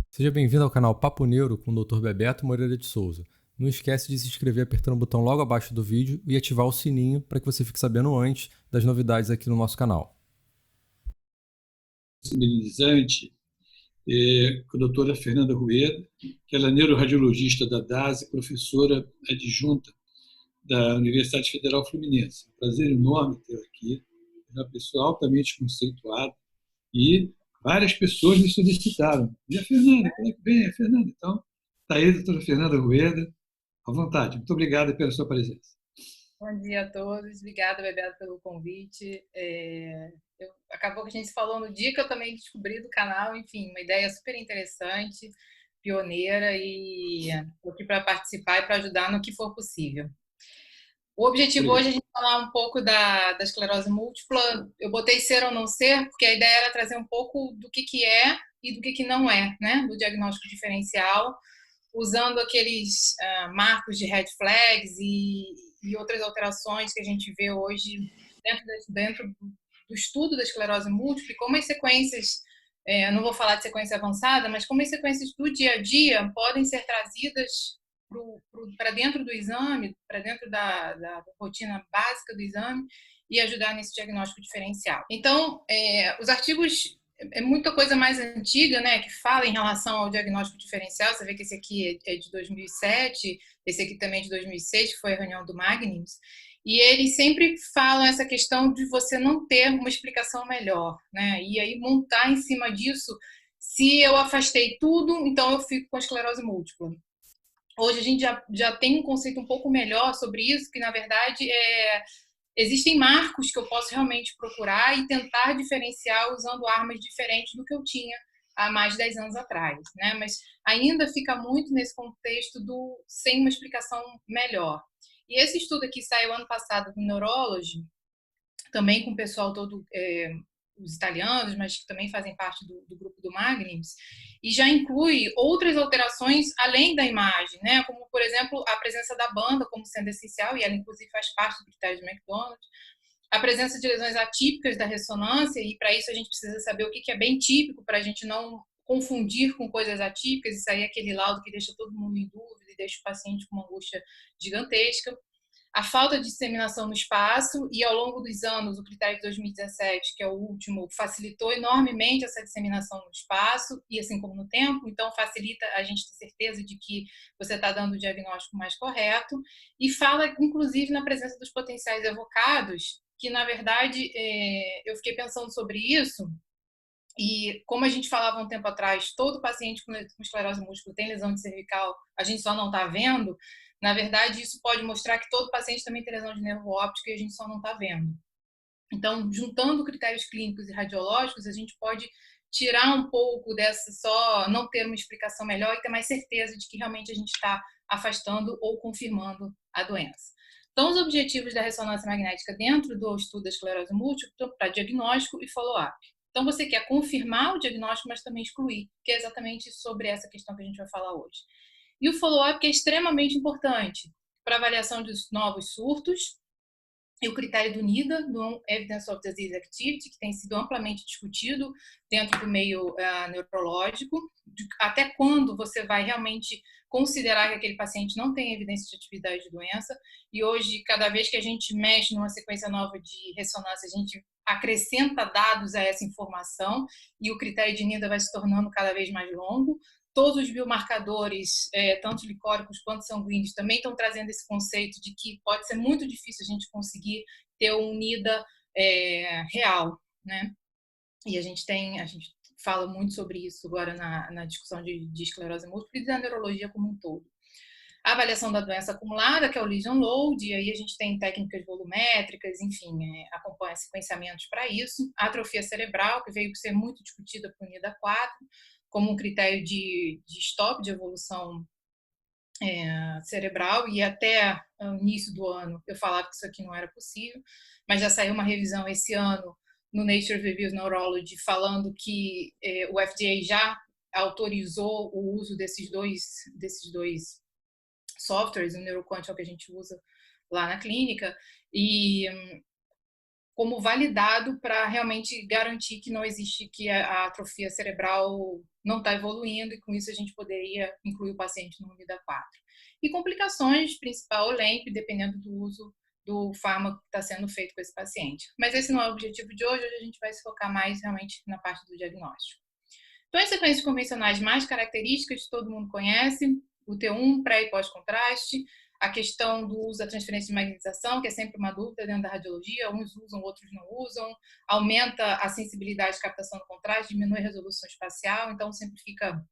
Seja bem-vindo ao canal Papo Neuro com o Dr. Bebeto Moreira de Souza. Não esquece de se inscrever apertando o botão logo abaixo do vídeo e ativar o sininho para que você fique sabendo antes das novidades aqui no nosso canal. Sensibilizante, com a doutora Fernanda Rueda, que ela é neuroradiologista da DASE, professora adjunta da Universidade Federal Fluminense. Prazer enorme ter aqui. É uma pessoa altamente conceituada e várias pessoas me solicitaram. E a Fernanda, como é que vem? A Fernanda, então, está aí a doutora Fernanda Rueda, à vontade. Muito obrigado pela sua presença. Bom dia a todos, obrigada, Bebeto, pelo convite. Acabou que a gente se falou no dia que eu também descobri do canal, enfim, uma ideia super interessante, pioneira, e estou aqui para participar e para ajudar no que for possível. O objetivo hoje é a gente falar um pouco da esclerose múltipla. Eu botei ser ou não ser, porque a ideia era trazer um pouco do que é e do que não é, né, do diagnóstico diferencial, usando aqueles marcos de red flags e outras alterações que a gente vê hoje dentro do estudo da esclerose múltipla, e como as sequências, não vou falar de sequência avançada, mas como as sequências do dia a dia podem ser trazidas para dentro do exame, para dentro da rotina básica do exame, e ajudar nesse diagnóstico diferencial. Então, os artigos é muita coisa mais antiga, né, que fala em relação ao diagnóstico diferencial. Você vê que esse aqui é de 2007, esse aqui também é de 2006, que foi a reunião do Magnus, e eles sempre falam essa questão de você não ter uma explicação melhor, né, e aí montar em cima disso, se eu afastei tudo, então eu fico com a esclerose múltipla. Hoje a gente já tem um conceito um pouco melhor sobre isso, que na verdade existem marcos que eu posso realmente procurar e tentar diferenciar usando armas diferentes do que eu tinha há mais de 10 anos atrás, né? Mas ainda fica muito nesse contexto sem uma explicação melhor. E esse estudo aqui saiu ano passado no Neurology, também com o pessoal todo, os italianos, mas que também fazem parte do grupo do Magnus, e já inclui outras alterações além da imagem, né? Como, por exemplo, a presença da banda como sendo essencial, e ela inclusive faz parte do critério de McDonald, a presença de lesões atípicas da ressonância, e para isso a gente precisa saber o que é bem típico, para a gente não confundir com coisas atípicas, isso aí é aquele laudo que deixa todo mundo em dúvida e deixa o paciente com uma angústia gigantesca. A falta de disseminação no espaço, e ao longo dos anos, o critério de 2017, que é o último, facilitou enormemente essa disseminação no espaço, e assim como no tempo, então facilita a gente ter certeza de que você está dando o diagnóstico mais correto, e fala, inclusive, na presença dos potenciais evocados, que, na verdade, eu fiquei pensando sobre isso, e como a gente falava um tempo atrás, todo paciente com esclerose múltipla tem lesão de cervical, a gente só não está vendo. Na verdade, isso pode mostrar que todo paciente também tem lesão de nervo óptico e a gente só não está vendo. Então, juntando critérios clínicos e radiológicos, a gente pode tirar um pouco dessa só não ter uma explicação melhor e ter mais certeza de que realmente a gente está afastando ou confirmando a doença. Então, os objetivos da ressonância magnética dentro do estudo da esclerose múltipla para diagnóstico e follow-up. Então, você quer confirmar o diagnóstico, mas também excluir, que é exatamente sobre essa questão que a gente vai falar hoje. E o follow-up, que é extremamente importante para avaliação dos novos surtos, e o critério do NIDA, do Evidence of Disease Activity, que tem sido amplamente discutido dentro do meio neurológico, até quando você vai realmente considerar que aquele paciente não tem evidência de atividade de doença. E hoje, cada vez que a gente mexe numa sequência nova de ressonância, a gente acrescenta dados a essa informação, e o critério de NIDA vai se tornando cada vez mais longo. Todos os biomarcadores, tanto licóricos quanto sanguíneos, também estão trazendo esse conceito de que pode ser muito difícil a gente conseguir ter um NIDA real, né? E a gente fala muito sobre isso agora na discussão de esclerose múltipla e da neurologia como um todo. A avaliação da doença acumulada, que é o lesion load, e aí a gente tem técnicas volumétricas, enfim, acompanha sequenciamentos para isso. A atrofia cerebral, que veio ser muito discutida por NIDA 4, como um critério de stop de evolução cerebral, e até o início do ano eu falava que isso aqui não era possível, mas já saiu uma revisão esse ano no Nature Reviews Neurology falando que o FDA já autorizou o uso desses dois softwares, o NeuroQuant é o que a gente usa lá na clínica, e como validado para realmente garantir que não existe, que a atrofia cerebral não está evoluindo, e com isso a gente poderia incluir o paciente no UNIDA 4. E complicações, principal LEMP, dependendo do uso do fármaco que está sendo feito com esse paciente. Mas esse não é o objetivo de hoje a gente vai se focar mais realmente na parte do diagnóstico. Então, as sequências convencionais mais características, todo mundo conhece, o T1, pré e pós-contraste, a questão do uso da transferência de magnetização, que é sempre uma dúvida dentro da radiologia, uns usam, outros não usam, aumenta a sensibilidade de captação do contraste, diminui a resolução espacial, então sempre fica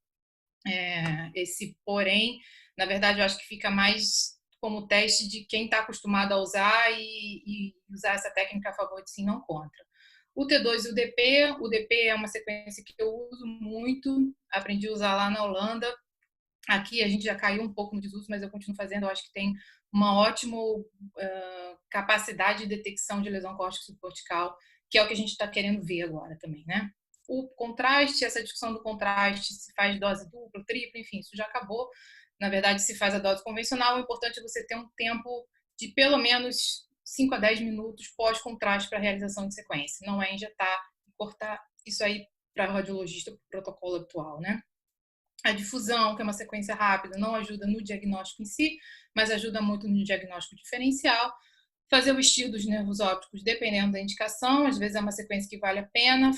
esse porém. Na verdade, eu acho que fica mais como teste de quem está acostumado a usar e usar essa técnica a favor de si, não contra. O T2 e o DP é uma sequência que eu uso muito, aprendi a usar lá na Holanda. Aqui a gente já caiu um pouco no desuso, mas eu continuo fazendo. Eu acho que tem uma ótima capacidade de detecção de lesão córtico subcortical, que é o que a gente está querendo ver agora também, né? O contraste, essa discussão do contraste, se faz dose dupla, tripla, enfim, isso já acabou. Na verdade, se faz a dose convencional, o importante é você ter um tempo de pelo menos 5 a 10 minutos pós-contraste para a realização de sequência. Não é injetar e cortar isso aí para o radiologista, para o protocolo atual, né? A difusão, que é uma sequência rápida, não ajuda no diagnóstico em si, mas ajuda muito no diagnóstico diferencial. Fazer o estilo dos nervos ópticos, dependendo da indicação, às vezes é uma sequência que vale a pena,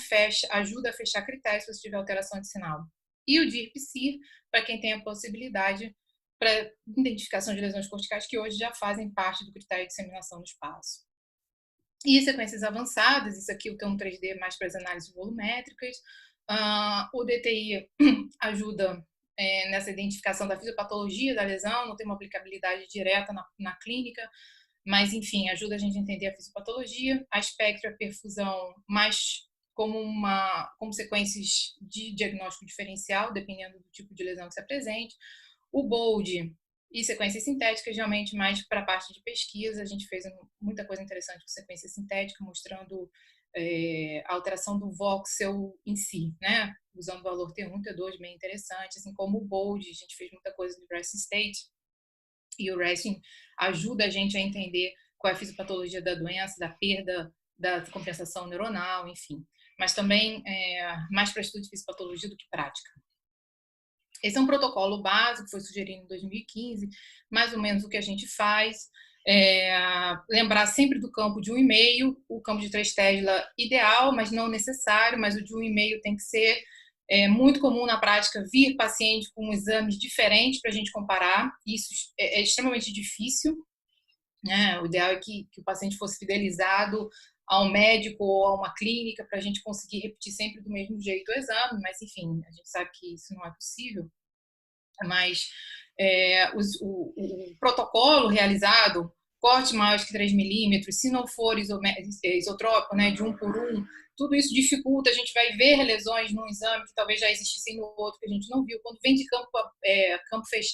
ajuda a fechar critérios se você tiver alteração de sinal. E o DIRPSIR, para quem tem a possibilidade para identificação de lesões corticais, que hoje já fazem parte do critério de disseminação no espaço. E sequências avançadas, isso aqui o T1 3D mais para as análises volumétricas. O DTI ajuda nessa identificação da fisiopatologia da lesão, não tem uma aplicabilidade direta na clínica, mas, enfim, ajuda a gente a entender a fisiopatologia. A espectro, a perfusão, mais como sequências de diagnóstico diferencial, dependendo do tipo de lesão que se apresente. O BOLD e sequências sintéticas, realmente mais para a parte de pesquisa. A gente fez muita coisa interessante com sequência sintética, mostrando a alteração do voxel em si, né? Usando o valor T1, T2, bem interessante. Assim como o BOLD, a gente fez muita coisa do resting state. E o resting ajuda a gente a entender qual é a fisiopatologia da doença, da perda, da compensação neuronal, enfim. Mas também mais para estudo de fisiopatologia do que prática. Esse é um protocolo básico, foi sugerido em 2015, mais ou menos o que a gente faz. Lembrar sempre do campo de 1,5, o campo de 3 Tesla ideal, mas não necessário, mas o de 1,5 tem que ser muito comum na prática vir paciente com exames diferentes para a gente comparar. Isso é extremamente difícil, né? O ideal é que o paciente fosse fidelizado a um médico ou a uma clínica para a gente conseguir repetir sempre do mesmo jeito o exame, mas enfim, a gente sabe que isso não é possível. Mas o protocolo realizado, corte maior que 3 milímetros, se não for isotrópico, né, de 1 por 1, tudo isso dificulta, a gente vai ver lesões num exame que talvez já existissem no outro que a gente não viu. Quando vem de campo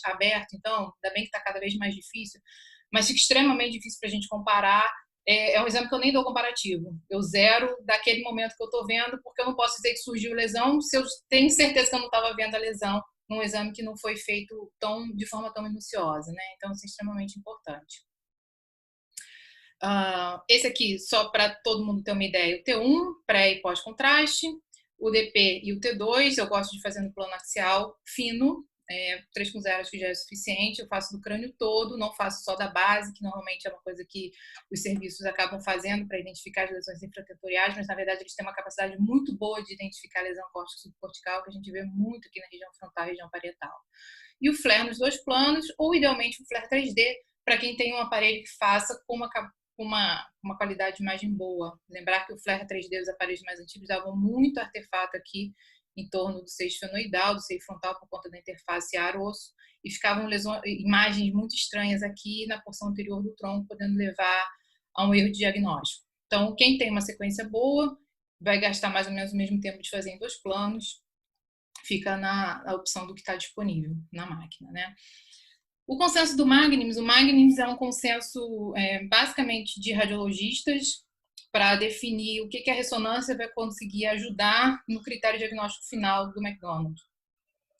aberto, então, ainda bem que está cada vez mais difícil, mas fica extremamente difícil para a gente comparar. É um exame que eu nem dou comparativo. Eu zero daquele momento que eu estou vendo, porque eu não posso dizer que surgiu lesão se eu tenho certeza que eu não estava vendo a lesão num exame que não foi feito de forma tão minuciosa, né? Então, isso é extremamente importante. Esse aqui, só para todo mundo ter uma ideia, o T1, pré e pós-contraste, o DP e o T2, eu gosto de fazer no plano axial fino, 3,0 acho que já é suficiente. Eu faço do crânio todo, não faço só da base, que normalmente é uma coisa que os serviços acabam fazendo para identificar as lesões infratentoriais, mas na verdade eles têm uma capacidade muito boa de identificar a lesão córtico subcortical, que a gente vê muito aqui na região frontal e região parietal. E o flare nos 2 planos, ou idealmente o flare 3D, para quem tem um aparelho que faça com uma qualidade de imagem boa. Lembrar que o flare 3D, os aparelhos mais antigos, davam muito artefato aqui em torno do seio esfenoidal, do seio frontal, por conta da interface ar-osso, e ficavam imagens muito estranhas aqui na porção anterior do tronco, podendo levar a um erro de diagnóstico. Então, quem tem uma sequência boa, vai gastar mais ou menos o mesmo tempo de fazer em 2 planos, fica na opção do que está disponível na máquina, né? O consenso do Magnims, o Magnims é um consenso basicamente de radiologistas, para definir o que a ressonância vai conseguir ajudar no critério diagnóstico final do McDonald.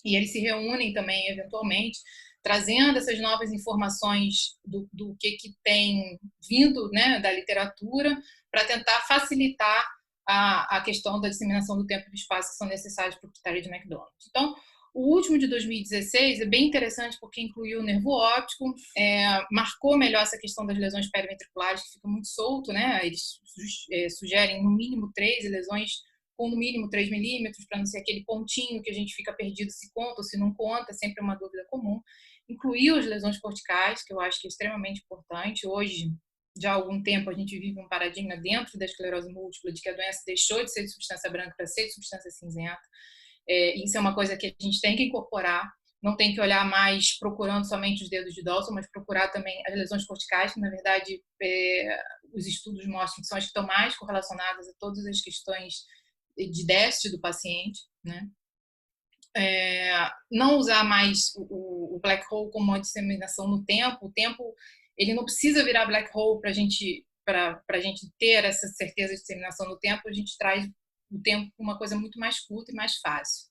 E eles se reúnem também, eventualmente, trazendo essas novas informações do que tem vindo, né, da literatura, para tentar facilitar a questão da disseminação do tempo e do espaço que são necessários para o critério de McDonald. Então, o último de 2016 é bem interessante porque incluiu o nervo óptico, marcou melhor essa questão das lesões periventriculares, que fica muito solto, né? Eles sugerem no mínimo 3 lesões com no mínimo 3 milímetros, para não ser aquele pontinho que a gente fica perdido se conta ou se não conta, é sempre uma dúvida comum. Incluiu as lesões corticais, que eu acho que é extremamente importante. Hoje, já há algum tempo, a gente vive um paradigma dentro da esclerose múltipla de que a doença deixou de ser de substância branca para ser de substância cinzenta. Isso é uma coisa que a gente tem que incorporar, não tem que olhar mais procurando somente os dedos de Dawson, mas procurar também as lesões corticais, que na verdade os estudos mostram que são as que estão mais correlacionadas a todas as questões de déficit do paciente, né? Não usar mais o black hole como uma disseminação no tempo. O tempo ele não precisa virar black hole para a gente ter essa certeza de disseminação no tempo. A gente traz o tempo com uma coisa muito mais curta e mais fácil,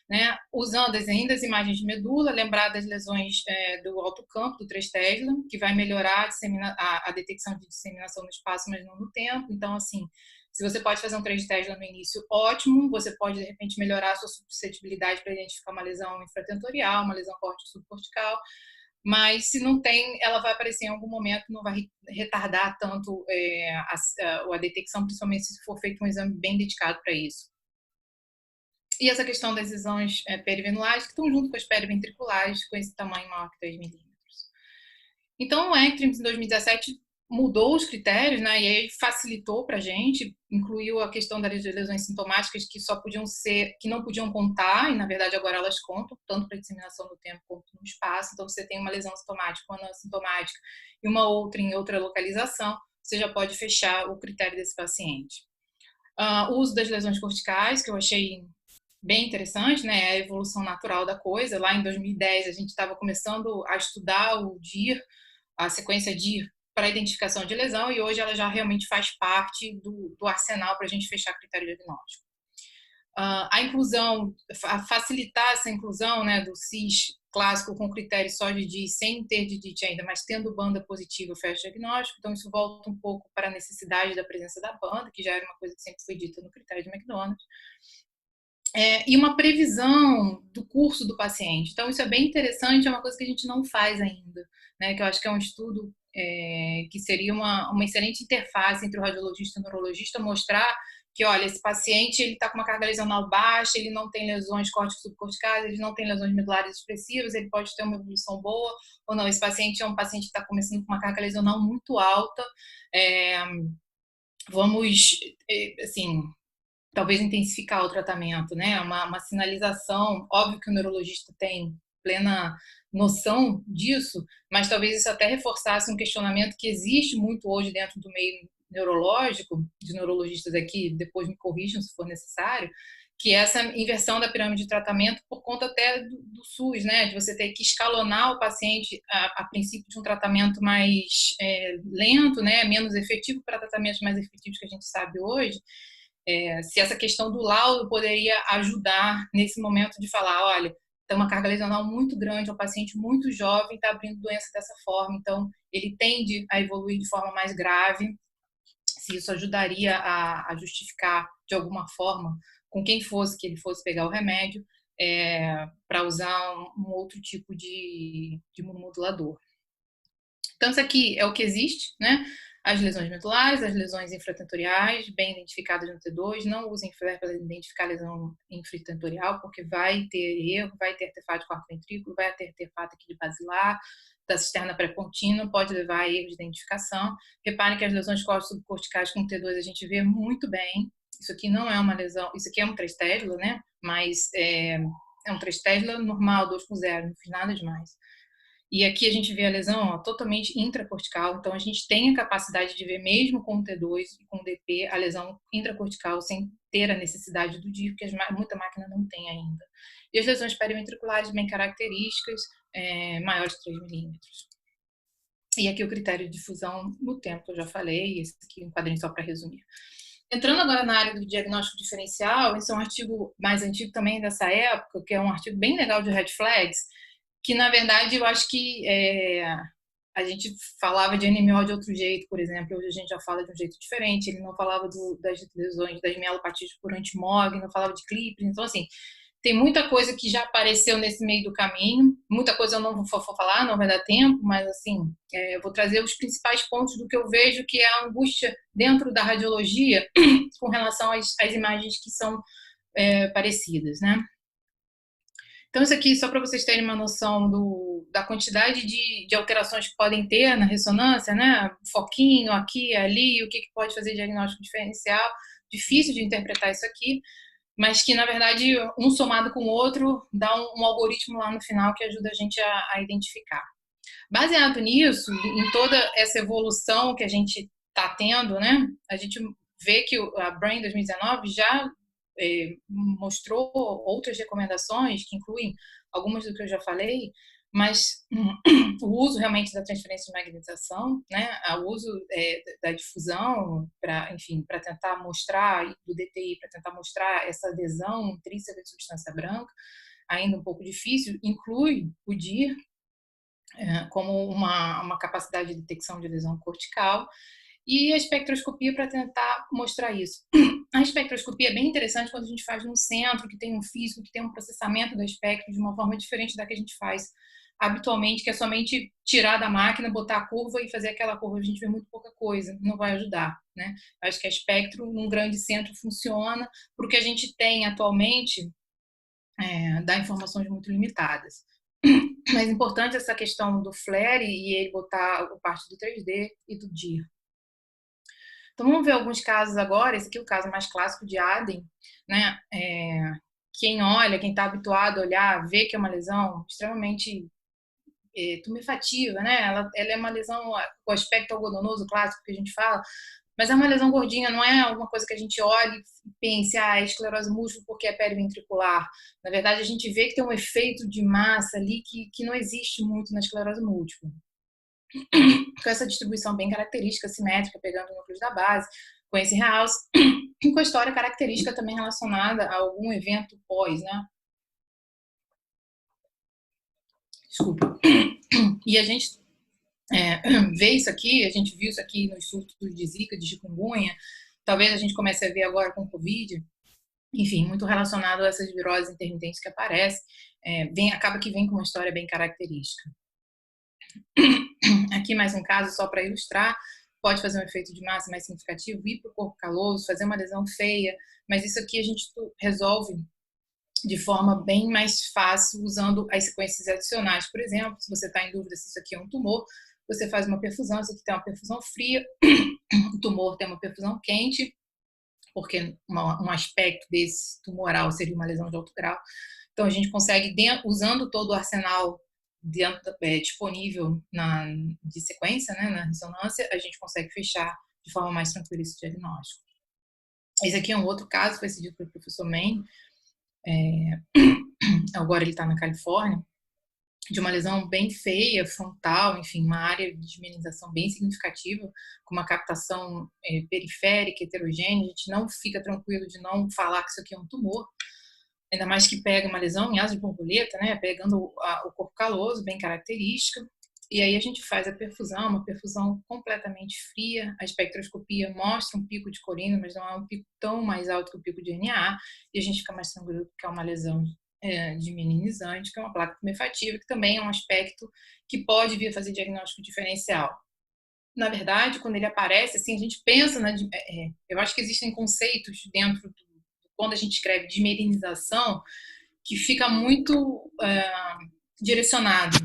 né? Usando ainda as imagens de medula, lembrar das lesões do alto campo, do 3 Tesla, que vai melhorar a detecção de disseminação no espaço, mas não no tempo. Então, assim, se você pode fazer um 3 Tesla no início, ótimo. Você pode, de repente, melhorar a sua suscetibilidade para identificar uma lesão infratentorial, uma lesão córtico-subcortical. Mas se não tem, ela vai aparecer em algum momento, não vai retardar tanto a detecção, principalmente se for feito um exame bem dedicado para isso. E essa questão das lesões perivenulares, que estão junto com as periventriculares, com esse tamanho maior que 3 milímetros. Então, o ECTRIMS, em 2017, mudou os critérios, né, e aí facilitou para a gente, incluiu a questão das lesões sintomáticas que só podiam ser, que não podiam contar, e na verdade agora elas contam, tanto para disseminação no tempo quanto no espaço. Então, se você tem uma lesão sintomática ou não sintomática e uma outra em outra localização, você já pode fechar o critério desse paciente. O uso das lesões corticais, que eu achei bem interessante, né, a evolução natural da coisa. Lá em 2010, a gente estava começando a estudar o DIR, a sequência DIR, para identificação de lesão, e hoje ela já realmente faz parte do arsenal para a gente fechar critério diagnóstico. A inclusão, facilitar essa inclusão, né, do CIS clássico com critério só de DIR, sem ter de DIT ainda, mas tendo banda positiva, fecha diagnóstico. Então, isso volta um pouco para a necessidade da presença da banda, que já era uma coisa que sempre foi dita no critério de McDonald. E uma previsão do curso do paciente. Então, isso é bem interessante, é uma coisa que a gente não faz ainda, né? Que eu acho que é um estudo que seria uma excelente interface entre o radiologista e o neurologista, mostrar que, olha, esse paciente ele está com uma carga lesional baixa, ele não tem lesões córtico-subcorticais, ele não tem lesões medulares expressivas, ele pode ter uma evolução boa, ou não, esse paciente é um paciente que está começando com uma carga lesional muito alta, vamos, assim, talvez intensificar o tratamento, né? Uma sinalização, óbvio que o neurologista tem plena noção disso, mas talvez isso até reforçasse um questionamento que existe muito hoje dentro do meio neurológico, de neurologistas aqui, depois me corrijam se for necessário, que é essa inversão da pirâmide de tratamento por conta até do SUS, né? De você ter que escalonar o paciente a princípio de um tratamento mais lento, né? Menos efetivo para tratamentos mais efetivos que a gente sabe hoje. Se essa questão do laudo poderia ajudar nesse momento de falar, olha, tem uma carga lesional muito grande, é um paciente muito jovem, está abrindo doença dessa forma, então ele tende a evoluir de forma mais grave. Se isso ajudaria a justificar de alguma forma com quem fosse que ele fosse pegar o remédio para usar um outro tipo de imunomodulador. Então, isso aqui é o que existe, né? As lesões medulares, as lesões infratentoriais, bem identificadas no T2. Não usem FLAIR para identificar lesão infratentorial, porque vai ter erro, vai ter artefato de quarto ventrículo, vai ter artefato aqui de basilar, da cisterna pré-contínua, pode levar a erro de identificação. Reparem que as lesões subcorticais com T2 a gente vê muito bem. Isso aqui não é uma lesão, isso aqui é um 3 Tesla, né? Mas é um 3 Tesla normal, 2/0, não fiz nada demais. E aqui a gente vê a lesão totalmente intracortical, então a gente tem a capacidade de ver, mesmo com o T2 e com o DP, a lesão intracortical sem ter a necessidade do DIR, porque muita máquina não tem ainda. E as lesões periventriculares bem características, maiores de 3 milímetros. E aqui o critério de difusão no tempo, que eu já falei, esse aqui é um quadrinho só para resumir. Entrando agora na área do diagnóstico diferencial, esse é um artigo mais antigo também dessa época, que é um artigo bem legal de red flags, que na verdade eu acho que a gente falava de NMO de outro jeito, por exemplo, hoje a gente já fala de um jeito diferente, ele não falava das lesões, das mielopatias por antimog, não falava de clipes, então assim, tem muita coisa que já apareceu nesse meio do caminho, muita coisa eu não vou falar, não vai dar tempo, mas assim, eu vou trazer os principais pontos do que eu vejo que é a angústia dentro da radiologia com relação às imagens que são parecidas, né? Então, isso aqui, só para vocês terem uma noção da quantidade de alterações que podem ter na ressonância, né? Foquinho aqui, ali, o que pode fazer diagnóstico diferencial. Difícil de interpretar isso aqui, mas que, na verdade, um somado com o outro dá um algoritmo lá no final que ajuda a gente a identificar. Baseado nisso, em toda essa evolução que a gente está tendo, né? A gente vê que a Brain 2019 já mostrou outras recomendações, que incluem algumas do que eu já falei, mas o uso realmente da transferência de magnetização, né, o uso da difusão para, enfim, para tentar mostrar, do DTI, para tentar mostrar essa adesão intrínseca de substância branca, ainda um pouco difícil, inclui o DIR como uma capacidade de detecção de lesão cortical, e a espectroscopia para tentar mostrar isso. A espectroscopia é bem interessante quando a gente faz num centro que tem um físico, que tem um processamento do espectro de uma forma diferente da que a gente faz habitualmente, que é somente tirar da máquina, botar a curva e fazer aquela curva. A gente vê muito pouca coisa, não vai ajudar, né? Acho que a espectro num grande centro funciona, porque a gente tem atualmente dá informações muito limitadas. Mas é importante essa questão do flare e ele botar a parte do 3D e do DIR. Então, vamos ver alguns casos agora. Esse aqui é o caso mais clássico de Aden, né? Quem olha, quem está habituado a olhar, vê que é uma lesão extremamente tumefativa, né? Ela é uma lesão com aspecto algodonoso clássico que a gente fala, mas é uma lesão gordinha, não é alguma coisa que a gente olhe e pense, é esclerose múltipla porque é periventricular. Na verdade, a gente vê que tem um efeito de massa ali que não existe muito na esclerose múltipla. Com essa distribuição bem característica, simétrica, pegando núcleos da base, com esse realce, e com a história característica também relacionada a algum evento pós, né? Desculpa. E a gente vê isso aqui, a gente viu isso aqui nos surtos de Zika, de chikungunya, talvez a gente comece a ver agora com Covid, enfim, muito relacionado a essas viroses intermitentes que aparecem, acaba que vem com uma história bem característica. Aqui mais um caso só para ilustrar, pode fazer um efeito de massa mais significativo, ir para o corpo caloso, fazer uma lesão feia, mas isso aqui a gente resolve de forma bem mais fácil usando as sequências adicionais. Por exemplo, se você está em dúvida se isso aqui é um tumor, você faz uma perfusão, isso aqui tem uma perfusão fria, o tumor tem uma perfusão quente, porque um aspecto desse tumoral seria uma lesão de alto grau. Então, a gente consegue, usando todo o arsenal disponível de sequência, né, na ressonância, a gente consegue fechar de forma mais tranquila esse diagnóstico. Esse aqui é um outro caso, foi cedido pelo professor Mann, agora ele está na Califórnia, de uma lesão bem feia, frontal, enfim, uma área de minimização bem significativa, com uma captação periférica, heterogênea. A gente não fica tranquilo de não falar que isso aqui é um tumor, ainda mais que pega uma lesão em asa de borboleta, né, pegando o corpo caloso, bem característica. E aí a gente faz a perfusão, uma perfusão completamente fria. A espectroscopia mostra um pico de corina, mas não é um pico tão mais alto que o pico de NA, e a gente fica mais tranquilo que é uma lesão de meninizante, que é uma placa tumefativa, que também é um aspecto que pode vir a fazer diagnóstico diferencial. Na verdade, quando ele aparece, assim, a gente pensa eu acho que existem conceitos dentro quando a gente escreve dimerinização, que fica muito direcionado.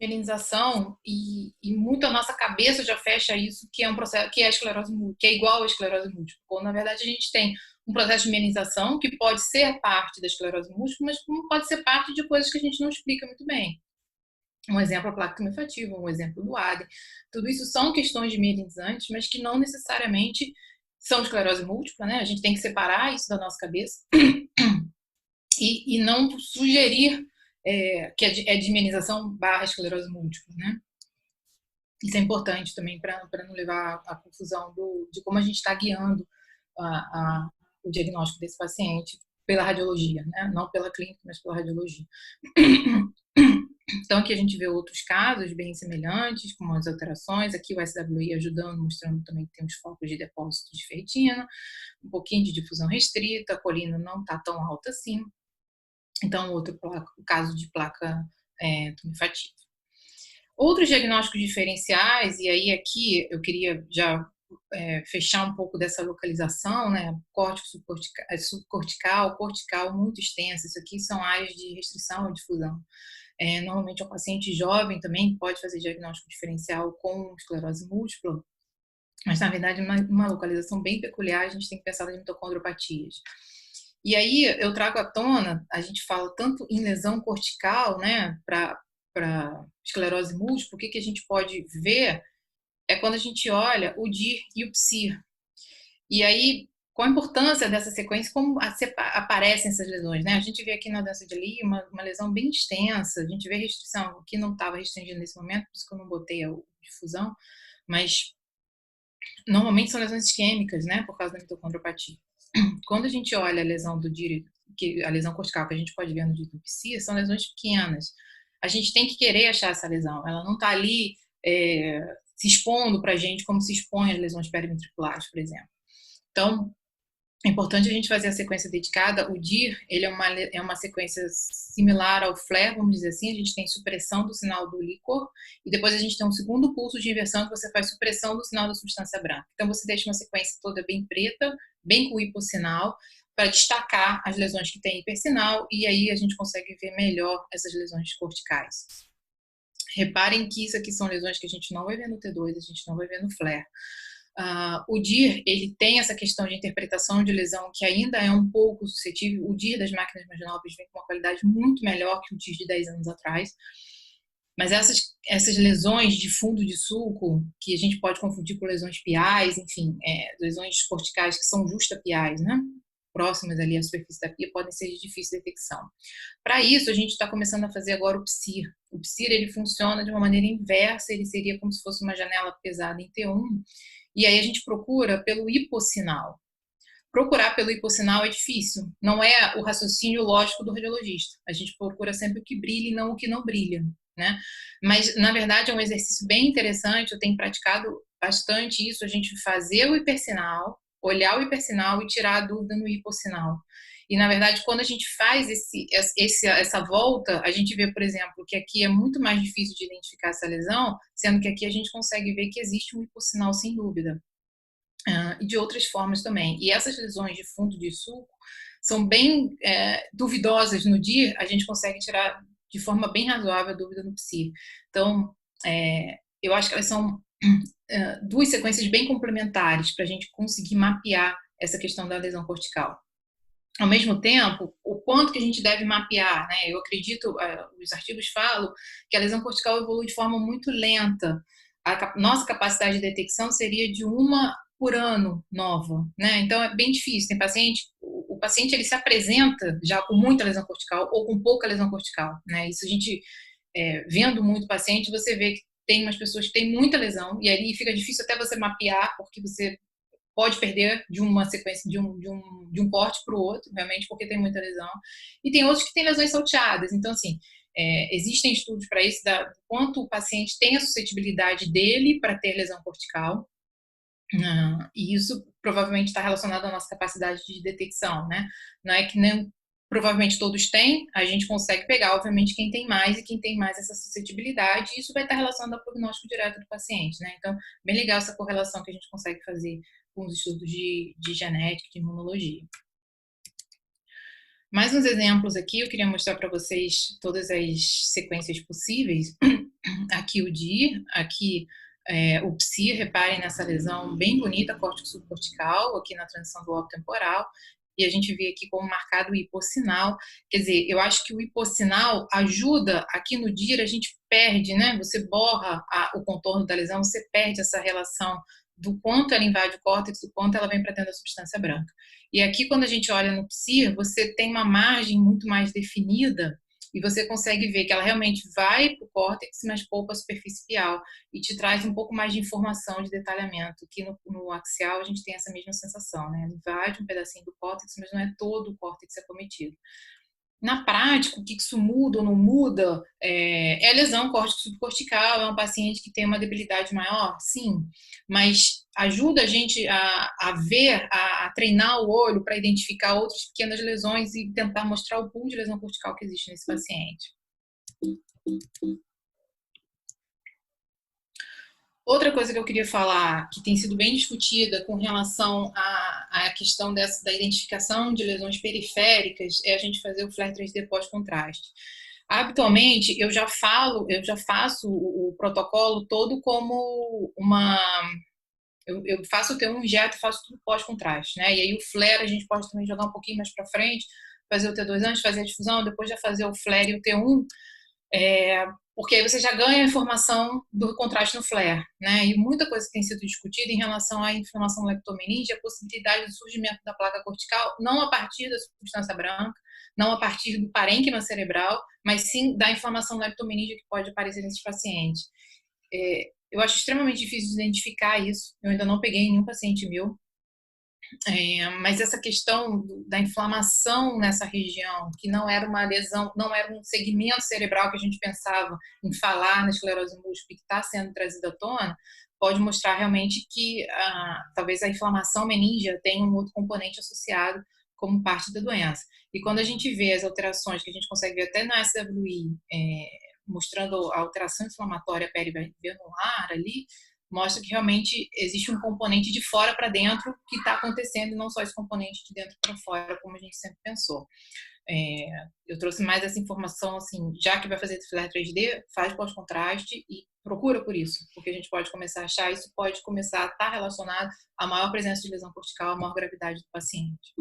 Dimerinização e muito a nossa cabeça já fecha isso, que é um processo, que é a esclerose múltipla, que é igual à esclerose múltipla. Quando, na verdade, a gente tem um processo de dimerinização que pode ser parte da esclerose múltipla, mas como pode ser parte de coisas que a gente não explica muito bem. Um exemplo é a placa tumefativa, um exemplo do ADE. Tudo isso são questões dimerizantes, mas que não necessariamente são esclerose múltipla, né? A gente tem que separar isso da nossa cabeça e não sugerir que é dimerização barra esclerose múltipla, né? Isso é importante também para não levar a confusão de como a gente está guiando o diagnóstico desse paciente pela radiologia, né? Não pela clínica, mas pela radiologia. Então, aqui a gente vê outros casos bem semelhantes, como as alterações. Aqui o SWI ajudando, mostrando também que tem uns focos de depósito de ferritina, um pouquinho de difusão restrita, a colina não está tão alta assim. Então, o caso de placa tumefativa. Outros diagnósticos diferenciais, e aí aqui eu queria já fechar um pouco dessa localização, né? Córtico subcortical, cortical muito extensa. Isso aqui são áreas de restrição ou difusão. Normalmente, um paciente jovem também pode fazer diagnóstico diferencial com esclerose múltipla, mas, na verdade, uma localização bem peculiar, a gente tem que pensar nas mitocondriopatias. E aí, eu trago à tona, a gente fala tanto em lesão cortical, né, para esclerose múltipla, o que a gente pode ver é quando a gente olha o DIR e o PSIR. E aí, qual a importância dessa sequência, como aparecem essas lesões, né? A gente vê aqui na doença de Lee uma lesão bem extensa, a gente vê restrição, que não estava restringindo nesse momento, por isso que eu não botei a difusão, mas normalmente são lesões isquêmicas, né, por causa da mitocondriopatia. Quando a gente olha a lesão do DIR, a lesão cortical que a gente pode ver no DIR do PSIR, são lesões pequenas. A gente tem que querer achar essa lesão, ela não está ali se expondo para a gente como se expõe as lesões periventriculares, por exemplo. Então, é importante a gente fazer a sequência dedicada. O DIR, ele é uma sequência similar ao FLAIR, vamos dizer assim. A gente tem supressão do sinal do líquor e depois a gente tem um segundo pulso de inversão que você faz supressão do sinal da substância branca. Então, você deixa uma sequência toda bem preta, bem com hipossinal, para destacar as lesões que tem hipersinal e aí a gente consegue ver melhor essas lesões corticais. Reparem que isso aqui são lesões que a gente não vai ver no T2, a gente não vai ver no FLAIR. O DIR, ele tem essa questão de interpretação de lesão que ainda é um pouco suscetível. O DIR das máquinas mais novas vem com uma qualidade muito melhor que o DIR de 10 anos atrás. Mas essas lesões de fundo de sulco, que a gente pode confundir com lesões piais, enfim, lesões corticais que são justapiais, né? Próximas ali à superfície da pia, podem ser de difícil detecção. Para isso, a gente está começando a fazer agora o PSIR. O PSIR, ele funciona de uma maneira inversa, ele seria como se fosse uma janela pesada em T1, e aí a gente procura pelo hipossinal. Procurar pelo hipossinal é difícil, não é o raciocínio lógico do radiologista. A gente procura sempre o que brilha e não o que não brilha, né? Mas, na verdade, é um exercício bem interessante, eu tenho praticado bastante isso, a gente fazer o hipersinal, olhar o hipersinal e tirar a dúvida no hipossinal. E, na verdade, quando a gente faz essa volta, a gente vê, por exemplo, que aqui é muito mais difícil de identificar essa lesão, sendo que aqui a gente consegue ver que existe um hipossinal sem dúvida. E de outras formas também. E essas lesões de fundo de sulco são bem duvidosas no DIR, a gente consegue tirar de forma bem razoável a dúvida no PSIR. Então, eu acho que elas são duas sequências bem complementares para a gente conseguir mapear essa questão da lesão cortical. Ao mesmo tempo, o quanto que a gente deve mapear, né? Eu acredito, os artigos falam que a lesão cortical evolui de forma muito lenta. A nossa capacidade de detecção seria de uma por ano nova, né? Então é bem difícil. Tem paciente, o paciente ele se apresenta já com muita lesão cortical ou com pouca lesão cortical, né? Isso a gente vendo muito paciente, você vê que tem umas pessoas que têm muita lesão e aí fica difícil até você mapear porque você pode perder de uma sequência de um corte para o outro, realmente, porque tem muita lesão. E tem outros que têm lesões salteadas. Então, assim, existem estudos para isso, da quanto o paciente tem a suscetibilidade dele para ter lesão cortical. E isso provavelmente está relacionado à nossa capacidade de detecção, né? Não é que nem provavelmente todos têm, a gente consegue pegar, obviamente, quem tem mais e quem tem mais essa suscetibilidade, e isso vai estar relacionado ao prognóstico direto do paciente, né? Então, bem legal essa correlação que a gente consegue fazer com os estudos de genética, de imunologia. Mais uns exemplos aqui, eu queria mostrar para vocês todas as sequências possíveis. Aqui o DIR, aqui o PSIR, reparem nessa lesão bem bonita, córtico subcortical, aqui na transição do lobo temporal, e a gente vê aqui como marcado o hipossinal. Quer dizer, eu acho que o hipossinal ajuda, aqui no DIR a gente perde, né? Você borra o contorno da lesão, você perde essa relação do quanto ela invade o córtex, do quanto ela vem para dentro da substância branca. E aqui, quando a gente olha no PSIR, você tem uma margem muito mais definida e você consegue ver que ela realmente vai para o córtex, mas poupa a superfície pial e te traz um pouco mais de informação, de detalhamento, que no axial a gente tem essa mesma sensação, né? Ela invade um pedacinho do córtex, mas não é todo o córtex acometido. Na prática, o que isso muda ou não muda é lesão córtico subcortical, é um paciente que tem uma debilidade maior? Sim, mas ajuda a gente a ver, a treinar o olho para identificar outras pequenas lesões e tentar mostrar o pool de lesão cortical que existe nesse paciente. Outra coisa que eu queria falar, que tem sido bem discutida com relação à questão da identificação de lesões periféricas, é a gente fazer o flare 3D pós-contraste. Habitualmente, eu já faço o protocolo todo como uma... Eu faço o T1 injeto, faço tudo pós-contraste, né? E aí o flare a gente pode também jogar um pouquinho mais para frente, fazer o T2 antes, fazer a difusão, depois já fazer o flare e o T1, porque aí você já ganha a informação do contraste no flare, né? E muita coisa que tem sido discutida em relação à inflamação leptomeningea, a possibilidade do surgimento da placa cortical, não a partir da substância branca, não a partir do parênquima cerebral, mas sim da inflamação leptomeningea que pode aparecer nesses pacientes. Eu acho extremamente difícil de identificar isso, eu ainda não peguei nenhum paciente meu, mas essa questão da inflamação nessa região, que não era uma lesão, não era um segmento cerebral que a gente pensava em falar na esclerose múltipla, que está sendo trazida à tona, pode mostrar realmente que talvez a inflamação meningea tenha um outro componente associado como parte da doença. E quando a gente vê as alterações, que a gente consegue ver até no SWI, mostrando a alteração inflamatória perivenular ali, mostra que realmente existe um componente de fora para dentro que está acontecendo e não só esse componente de dentro para fora, como a gente sempre pensou. Eu trouxe mais essa informação, assim, já que vai fazer flare 3D, faz pós-contraste e procura por isso, porque a gente pode começar a achar, isso pode começar a estar relacionado à maior presença de lesão cortical, à maior gravidade do paciente.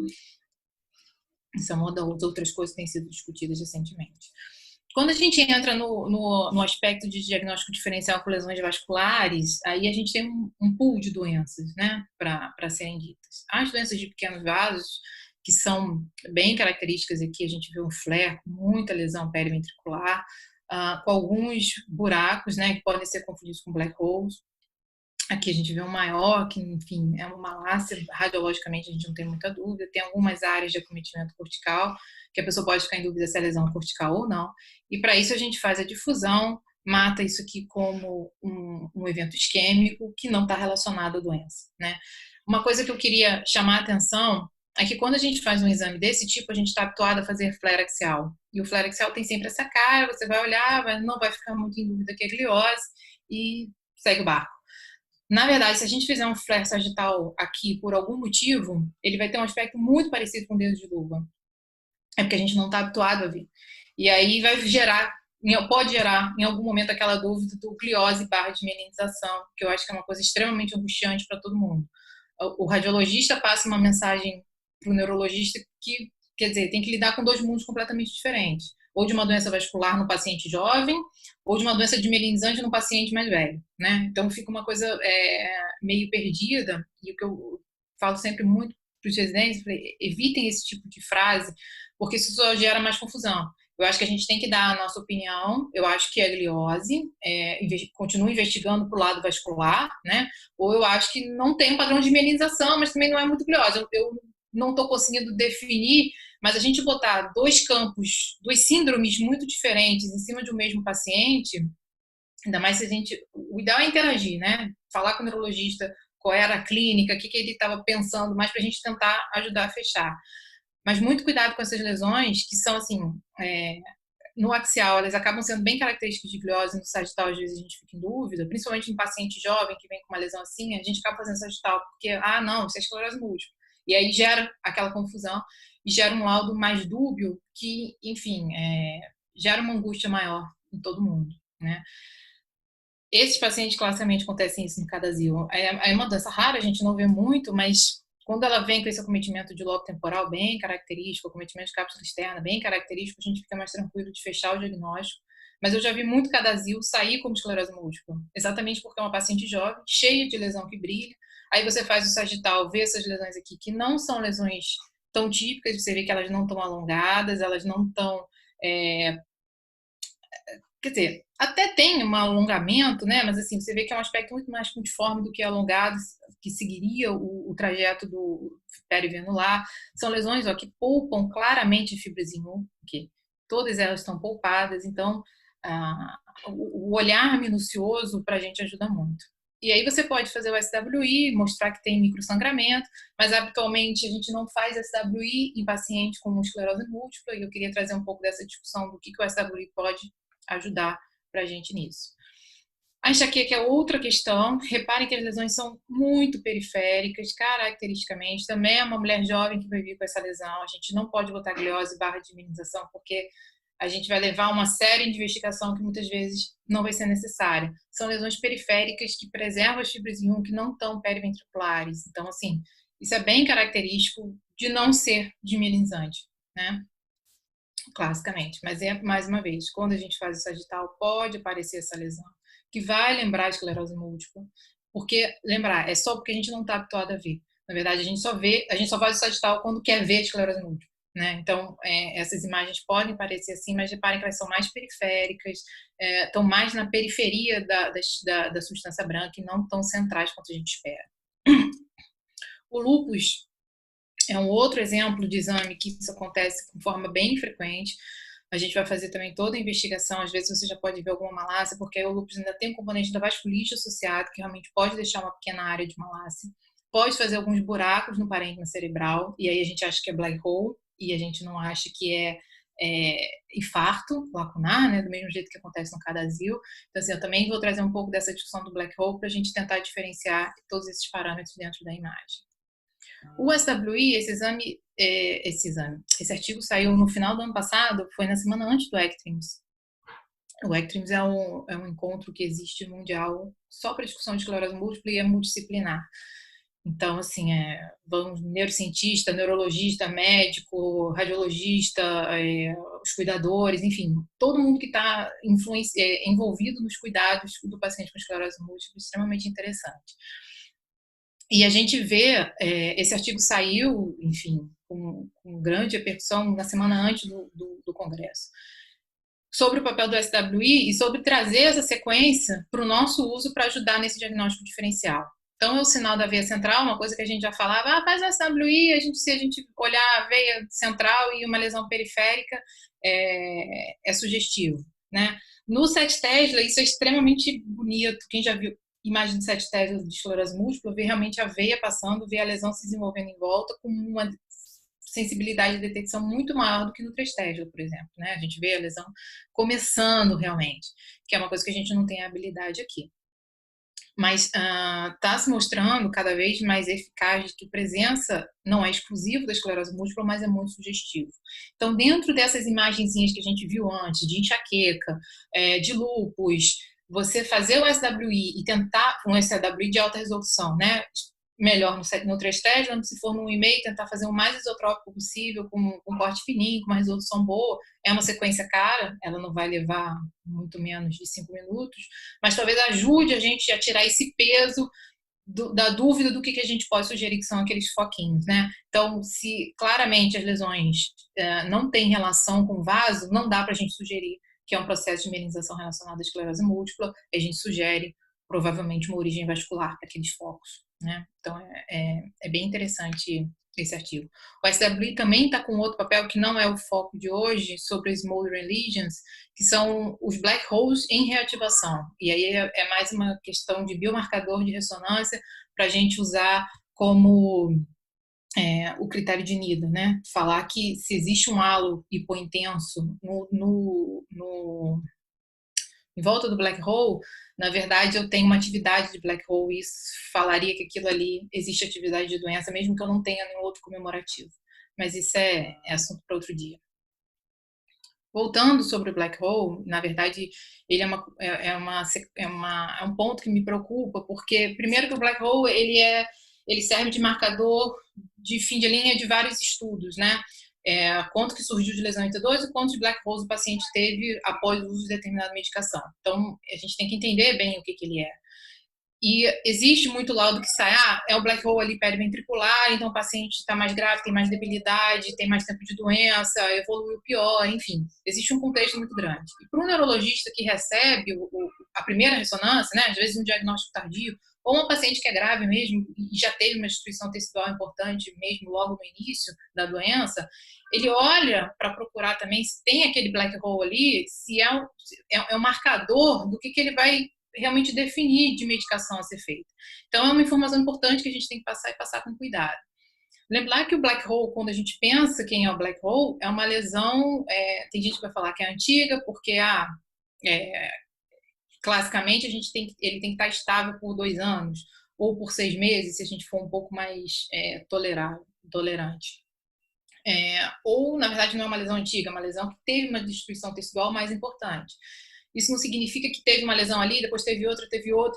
Isso é uma das outras coisas que têm sido discutidas recentemente. Quando a gente entra no aspecto de diagnóstico diferencial com lesões vasculares, aí a gente tem um pool de doenças, né, para serem ditas. As doenças de pequenos vasos, que são bem características aqui, a gente vê um flare com muita lesão periventricular, com alguns buracos, né, que podem ser confundidos com black holes. Aqui a gente vê um maior, que, enfim, é uma malácia, radiologicamente a gente não tem muita dúvida. Tem algumas áreas de acometimento cortical, que a pessoa pode ficar em dúvida se é lesão cortical ou não. E para isso a gente faz a difusão, mata isso aqui como um evento isquêmico que não está relacionado à doença, né? Uma coisa que eu queria chamar a atenção é que quando a gente faz um exame desse tipo, a gente está habituado a fazer flare axial. E o flare axial tem sempre essa cara, você vai olhar, não vai ficar muito em dúvida que é gliose e segue o barco. Na verdade, se a gente fizer um flare sagital aqui por algum motivo, ele vai ter um aspecto muito parecido com o dedo de luva. É porque a gente não está habituado a ver. E aí pode gerar em algum momento aquela dúvida do gliose barra desmielinização, que eu acho que é uma coisa extremamente angustiante para todo mundo. O radiologista passa uma mensagem para o neurologista que, quer dizer, tem que lidar com dois mundos completamente diferentes. Ou de uma doença vascular no paciente jovem, ou de uma doença desmielinizante no paciente mais velho, né? Então fica uma coisa meio perdida, e o que eu falo sempre muito para os residentes, evitem esse tipo de frase, porque isso só gera mais confusão. Eu acho que a gente tem que dar a nossa opinião, eu acho que é gliose, continua investigando para o lado vascular, né? Ou eu acho que não tem um padrão de mielinização, mas também não é muito gliose. Eu não estou conseguindo definir, mas a gente botar dois campos, duas síndromes muito diferentes em cima de um mesmo paciente, ainda mais se a gente... O ideal é interagir, né? Falar com o neurologista qual era a clínica, o que ele estava pensando, mais para a gente tentar ajudar a fechar. Mas muito cuidado com essas lesões, que são, assim, no axial, elas acabam sendo bem características de gliose, no sagital, às vezes a gente fica em dúvida, principalmente em paciente jovem que vem com uma lesão assim, a gente acaba fazendo sagital, porque, não, isso é esclerose múltipla. E aí gera aquela confusão e gera um laudo mais dúbio que, enfim, gera uma angústia maior em todo mundo, né? Esses pacientes, classicamente, acontecem isso no Cadazil. É uma doença rara, a gente não vê muito, mas quando ela vem com esse acometimento de lobo temporal bem característico, acometimento de cápsula externa bem característico, a gente fica mais tranquilo de fechar o diagnóstico. Mas eu já vi muito Cadazil sair como esclerose múltipla, exatamente porque é uma paciente jovem, cheia de lesão que brilha. Aí você faz o sagital, vê essas lesões aqui, que não são lesões tão típicas, você vê que elas não estão alongadas, elas não estão quer dizer, até tem um alongamento, né? Mas assim, você vê que é um aspecto muito mais fundiforme do que alongado, que seguiria o trajeto do perivenular. São lesões, ó, que poupam claramente fibrozinho, que todas elas estão poupadas, então o olhar minucioso para a gente ajuda muito. E aí você pode fazer o SWI, mostrar que tem microsangramento, mas habitualmente a gente não faz SWI em paciente com esclerose múltipla, e eu queria trazer um pouco dessa discussão do que o SWI pode ajudar para a gente nisso. A enxaqueca é outra questão. Reparem que as lesões são muito periféricas, caracteristicamente. Também é uma mulher jovem que vai vir com essa lesão. A gente não pode botar gliose barra de minimização, porque a gente vai levar uma série de investigação que muitas vezes não vai ser necessária. São lesões periféricas que preservam as fibras em 1, que não estão periventriculares. Então, assim, isso é bem característico de não ser desmielinizante, né? Classicamente. Mas é, mais uma vez, quando a gente faz o sagital, pode aparecer essa lesão, que vai lembrar a esclerose múltipla, porque, lembrar, é só porque a gente não está habituado a ver. Na verdade, a gente só faz o sagital quando quer ver a esclerose múltipla. Né? Então, essas imagens podem parecer assim, mas reparem que elas são mais periféricas, estão mais na periferia da substância branca e não tão centrais quanto a gente espera. O lúpus é um outro exemplo de exame que isso acontece de forma bem frequente. A gente vai fazer também toda a investigação, às vezes você já pode ver alguma malácia, porque o lúpus ainda tem um componente da vasculite associado, que realmente pode deixar uma pequena área de malácia. Pode fazer alguns buracos no parênquima cerebral, e aí a gente acha que é black hole, e a gente não acha que é infarto lacunar, né, do mesmo jeito que acontece no Cadazil. Então, assim, eu também vou trazer um pouco dessa discussão do black hole para a gente tentar diferenciar todos esses parâmetros dentro da imagem. O SWI, esse artigo saiu no final do ano passado, foi na semana antes do ECTRIMS. O ECTRIMS é um encontro que existe mundial só para discussão de esclerose múltipla e é multidisciplinar. Então, assim, vamos neurocientista, neurologista, médico, radiologista, os cuidadores, enfim, todo mundo que está envolvido nos cuidados do paciente com esclerose múltipla, extremamente interessante. E a gente vê, esse artigo saiu, enfim, com grande repercussão na semana antes do congresso, sobre o papel do SWI e sobre trazer essa sequência para o nosso uso para ajudar nesse diagnóstico diferencial. Então, é o sinal da veia central, uma coisa que a gente já falava, faz o SWI, se a gente olhar a veia central e uma lesão periférica, é sugestivo, né? No 7 Tesla, isso é extremamente bonito, quem já viu imagem de 7 Tesla de esclerose múltipla, vê realmente a veia passando, vê a lesão se desenvolvendo em volta com uma sensibilidade de detecção muito maior do que no 3 Tesla, por exemplo, né? A gente vê a lesão começando realmente, que é uma coisa que a gente não tem a habilidade aqui. Mas está se mostrando cada vez mais eficaz de que presença não é exclusivo da esclerose múltipla, mas é muito sugestivo. Então, dentro dessas imagenzinhas que a gente viu antes, de enxaqueca, de lúpus, você fazer o SWI e tentar um SWI de alta resolução, né? Melhor no 3 Tesla, se for no 1,5, tentar fazer o mais isotrópico possível, com um corte fininho, com uma resolução boa. É uma sequência cara, ela não vai levar muito menos de 5 minutos, mas talvez ajude a gente a tirar esse peso da dúvida do que a gente pode sugerir que são aqueles foquinhos, né? Então, se claramente as lesões não têm relação com o vaso, não dá para a gente sugerir que é um processo de mielinização relacionado à esclerose múltipla, a gente sugere provavelmente uma origem vascular para aqueles focos, né? Então, é bem interessante esse artigo. O SWI também está com outro papel que não é o foco de hoje, sobre as smoldering lesions, que são os black holes em reativação. E aí é mais uma questão de biomarcador de ressonância para a gente usar como o critério de NIDA, né? Falar que se existe um halo hipointenso em volta do black hole, na verdade eu tenho uma atividade de black hole e isso falaria que aquilo ali existe atividade de doença, mesmo que eu não tenha nenhum outro comemorativo. Mas isso é assunto para outro dia. Voltando sobre o black hole, na verdade, ele é um ponto que me preocupa, porque primeiro que o black hole ele serve de marcador de fim de linha de vários estudos, né? Quanto que surgiu de lesão em T2 e quanto de black holes o paciente teve após o uso de determinada medicação. Então, a gente tem que entender bem o que ele é. E existe muito laudo que sai, é o black hole ali periventricular, então o paciente está mais grave, tem mais debilidade, tem mais tempo de doença, evoluiu pior, enfim. Existe um contexto muito grande. E para um neurologista que recebe a primeira ressonância, né, às vezes um diagnóstico tardio, ou uma paciente que é grave mesmo e já teve uma destruição tecidual importante mesmo logo no início da doença, ele olha para procurar também se tem aquele black hole ali, se é um marcador do que ele vai realmente definir de medicação a ser feita. Então, é uma informação importante que a gente tem que passar e passar com cuidado. Lembrar que o black hole, quando a gente pensa quem é o black hole, é uma lesão, tem gente que vai falar que é antiga, porque classicamente ele tem que estar estável por 2 anos, ou por 6 meses, se a gente for um pouco mais tolerante. Ou, na verdade, não é uma lesão antiga, é uma lesão que teve uma destruição tecidual mais importante. Isso não significa que teve uma lesão ali, depois teve outra,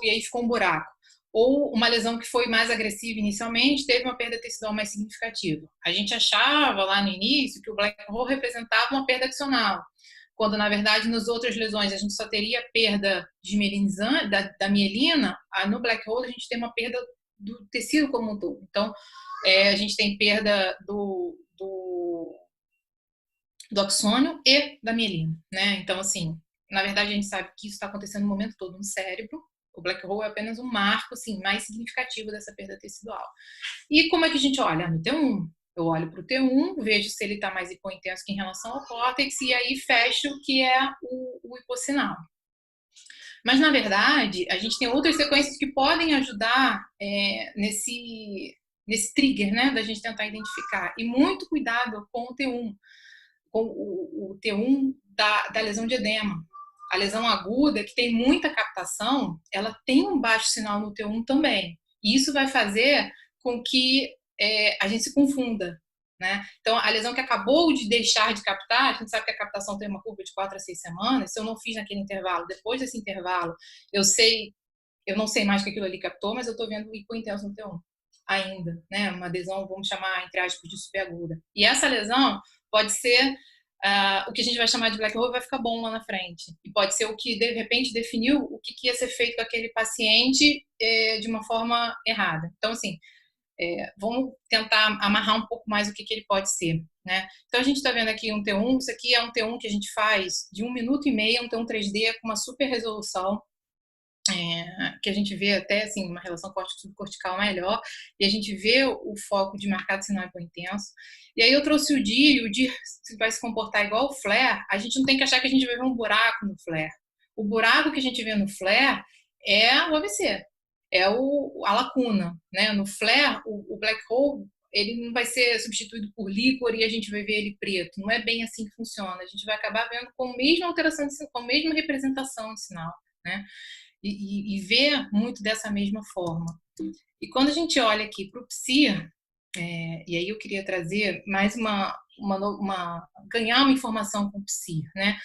e aí ficou um buraco. Ou uma lesão que foi mais agressiva inicialmente, teve uma perda tecidual mais significativa. A gente achava lá no início que o black hole representava uma perda adicional, quando, na verdade, nas outras lesões a gente só teria perda desmielinizante, da mielina, no black hole a gente tem uma perda do tecido como um todo. Então, a gente tem perda do axônio e da mielina, né? Então, assim, na verdade, a gente sabe que isso está acontecendo no momento todo no cérebro. O black hole é apenas um marco, assim, mais significativo dessa perda tecidual. E como é que a gente olha? No T1. Eu olho para o T1, vejo se ele está mais hipointenso que em relação ao córtex, e aí fecho que é o hipossinal. Mas, na verdade, a gente tem outras sequências que podem ajudar nesse trigger, né, da gente tentar identificar. E muito cuidado com o T1, com o T1 da lesão de edema. A lesão aguda, que tem muita captação, ela tem um baixo sinal no T1 também. E isso vai fazer com que a gente se confunda, né? Então, a lesão que acabou de deixar de captar, a gente sabe que a captação tem uma curva de 4 a 6 semanas. Se eu não fiz naquele intervalo, depois desse intervalo, eu não sei mais que aquilo ali captou, mas eu estou vendo hipointenso no T1 ainda, né? Uma lesão, vamos chamar, entre aspas, de subaguda. E essa lesão pode ser o que a gente vai chamar de black hole, vai ficar bom lá na frente. E pode ser o que, de repente, definiu o que ia ser feito com aquele paciente de uma forma errada. Então, assim, vamos tentar amarrar um pouco mais o que ele pode ser, né? Então, a gente está vendo aqui um T1, isso aqui é um T1 que a gente faz de 1 minuto e meio, um T1 3D com uma super resolução, que a gente vê até assim, uma relação córtico-subcortical melhor, e a gente vê o foco de marcado sinal hipointenso. E aí eu trouxe o DIR, e o DIR vai se comportar igual o FLAIR. A gente não tem que achar que a gente vai ver um buraco no FLAIR. O buraco que a gente vê no FLAIR é o AVC, é a lacuna, né? No FLAIR, o black hole, ele não vai ser substituído por líquor e a gente vai ver ele preto. Não é bem assim que funciona. A gente vai acabar vendo com a mesma alteração, com a mesma representação de sinal, né? E ver muito dessa mesma forma. E quando a gente olha aqui para o PSI, e aí eu queria trazer mais ganhar uma informação com o PSI, né?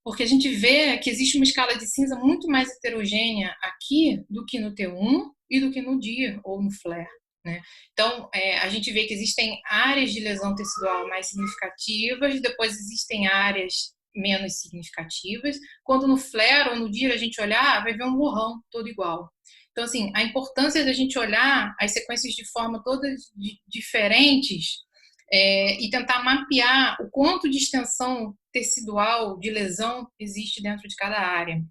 Porque a gente vê que existe uma escala de cinza muito mais heterogênea aqui do que no T1 e do que no DIR ou no FLAIR, né? Então, a gente vê que existem áreas de lesão tecidual mais significativas, depois existem áreas menos significativas, quando no FLAIR ou no DIR a gente olhar, vai ver um borrão todo igual. Então, assim, a importância da gente olhar as sequências de forma todas diferentes e tentar mapear o quanto de extensão tecidual de lesão existe dentro de cada área.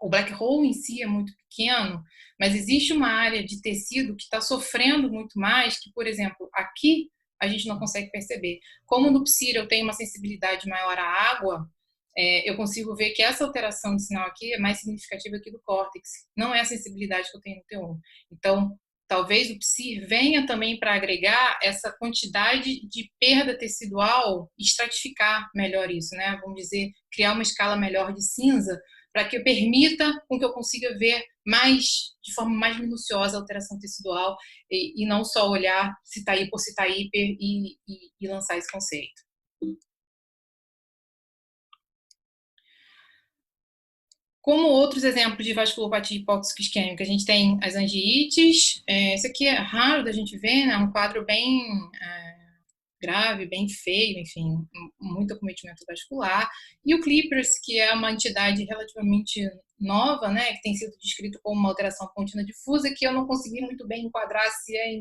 O black hole em si é muito pequeno, mas existe uma área de tecido que está sofrendo muito mais, que, por exemplo, aqui a gente não consegue perceber. Como no PSIR eu tenho uma sensibilidade maior à água, eu consigo ver que essa alteração de sinal aqui é mais significativa aqui do córtex. Não é a sensibilidade que eu tenho no T1. Então, talvez o PSIR venha também para agregar essa quantidade de perda tecidual, estratificar melhor isso, né? Vamos dizer, criar uma escala melhor de cinza, para que permita com que eu consiga ver de forma mais minuciosa a alteração tecidual e não só olhar se está hipo, se está hiper e lançar esse conceito. Como outros exemplos de vasculopatia hipóxico isquêmica, a gente tem as angioites. Esse aqui é raro da gente ver, né? É um quadro bem grave, bem feio, enfim, muito acometimento vascular. E o Clippers, que é uma entidade relativamente nova, né, que tem sido descrito como uma alteração contínua difusa, que eu não consegui muito bem enquadrar se é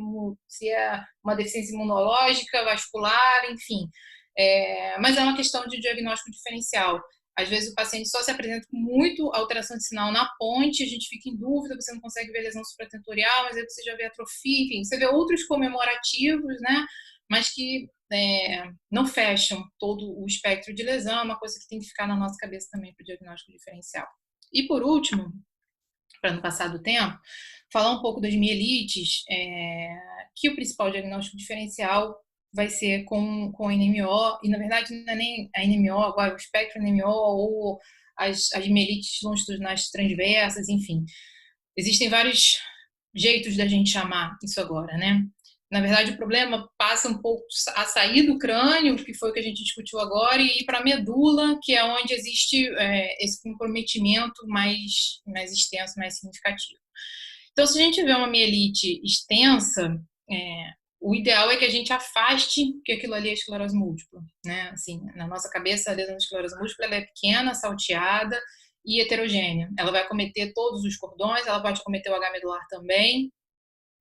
uma deficiência imunológica, vascular, enfim. Mas é uma questão de diagnóstico diferencial. Às vezes o paciente só se apresenta com muito alteração de sinal na ponte, a gente fica em dúvida, você não consegue ver lesão supratentorial, mas aí você já vê atrofia, enfim, você vê outros comemorativos, né? Mas que não fecham todo o espectro de lesão, é uma coisa que tem que ficar na nossa cabeça também para o diagnóstico diferencial. E por último, para não passar do tempo, falar um pouco das mielites, que o principal diagnóstico diferencial vai ser com a NMO, e na verdade não é nem a NMO, agora o espectro NMO ou as mielites longitudinais transversas, enfim. Existem vários jeitos da gente chamar isso agora, né? Na verdade, o problema passa um pouco a sair do crânio, que foi o que a gente discutiu agora, e ir para a medula, que é onde existe esse comprometimento mais extenso, mais significativo. Então, se a gente vê uma mielite extensa, o ideal é que a gente afaste que aquilo ali é esclerose múltipla, né? Assim, na nossa cabeça, a lesão de esclerose múltipla ela é pequena, salteada e heterogênea. Ela vai acometer todos os cordões, ela pode acometer o H medular também,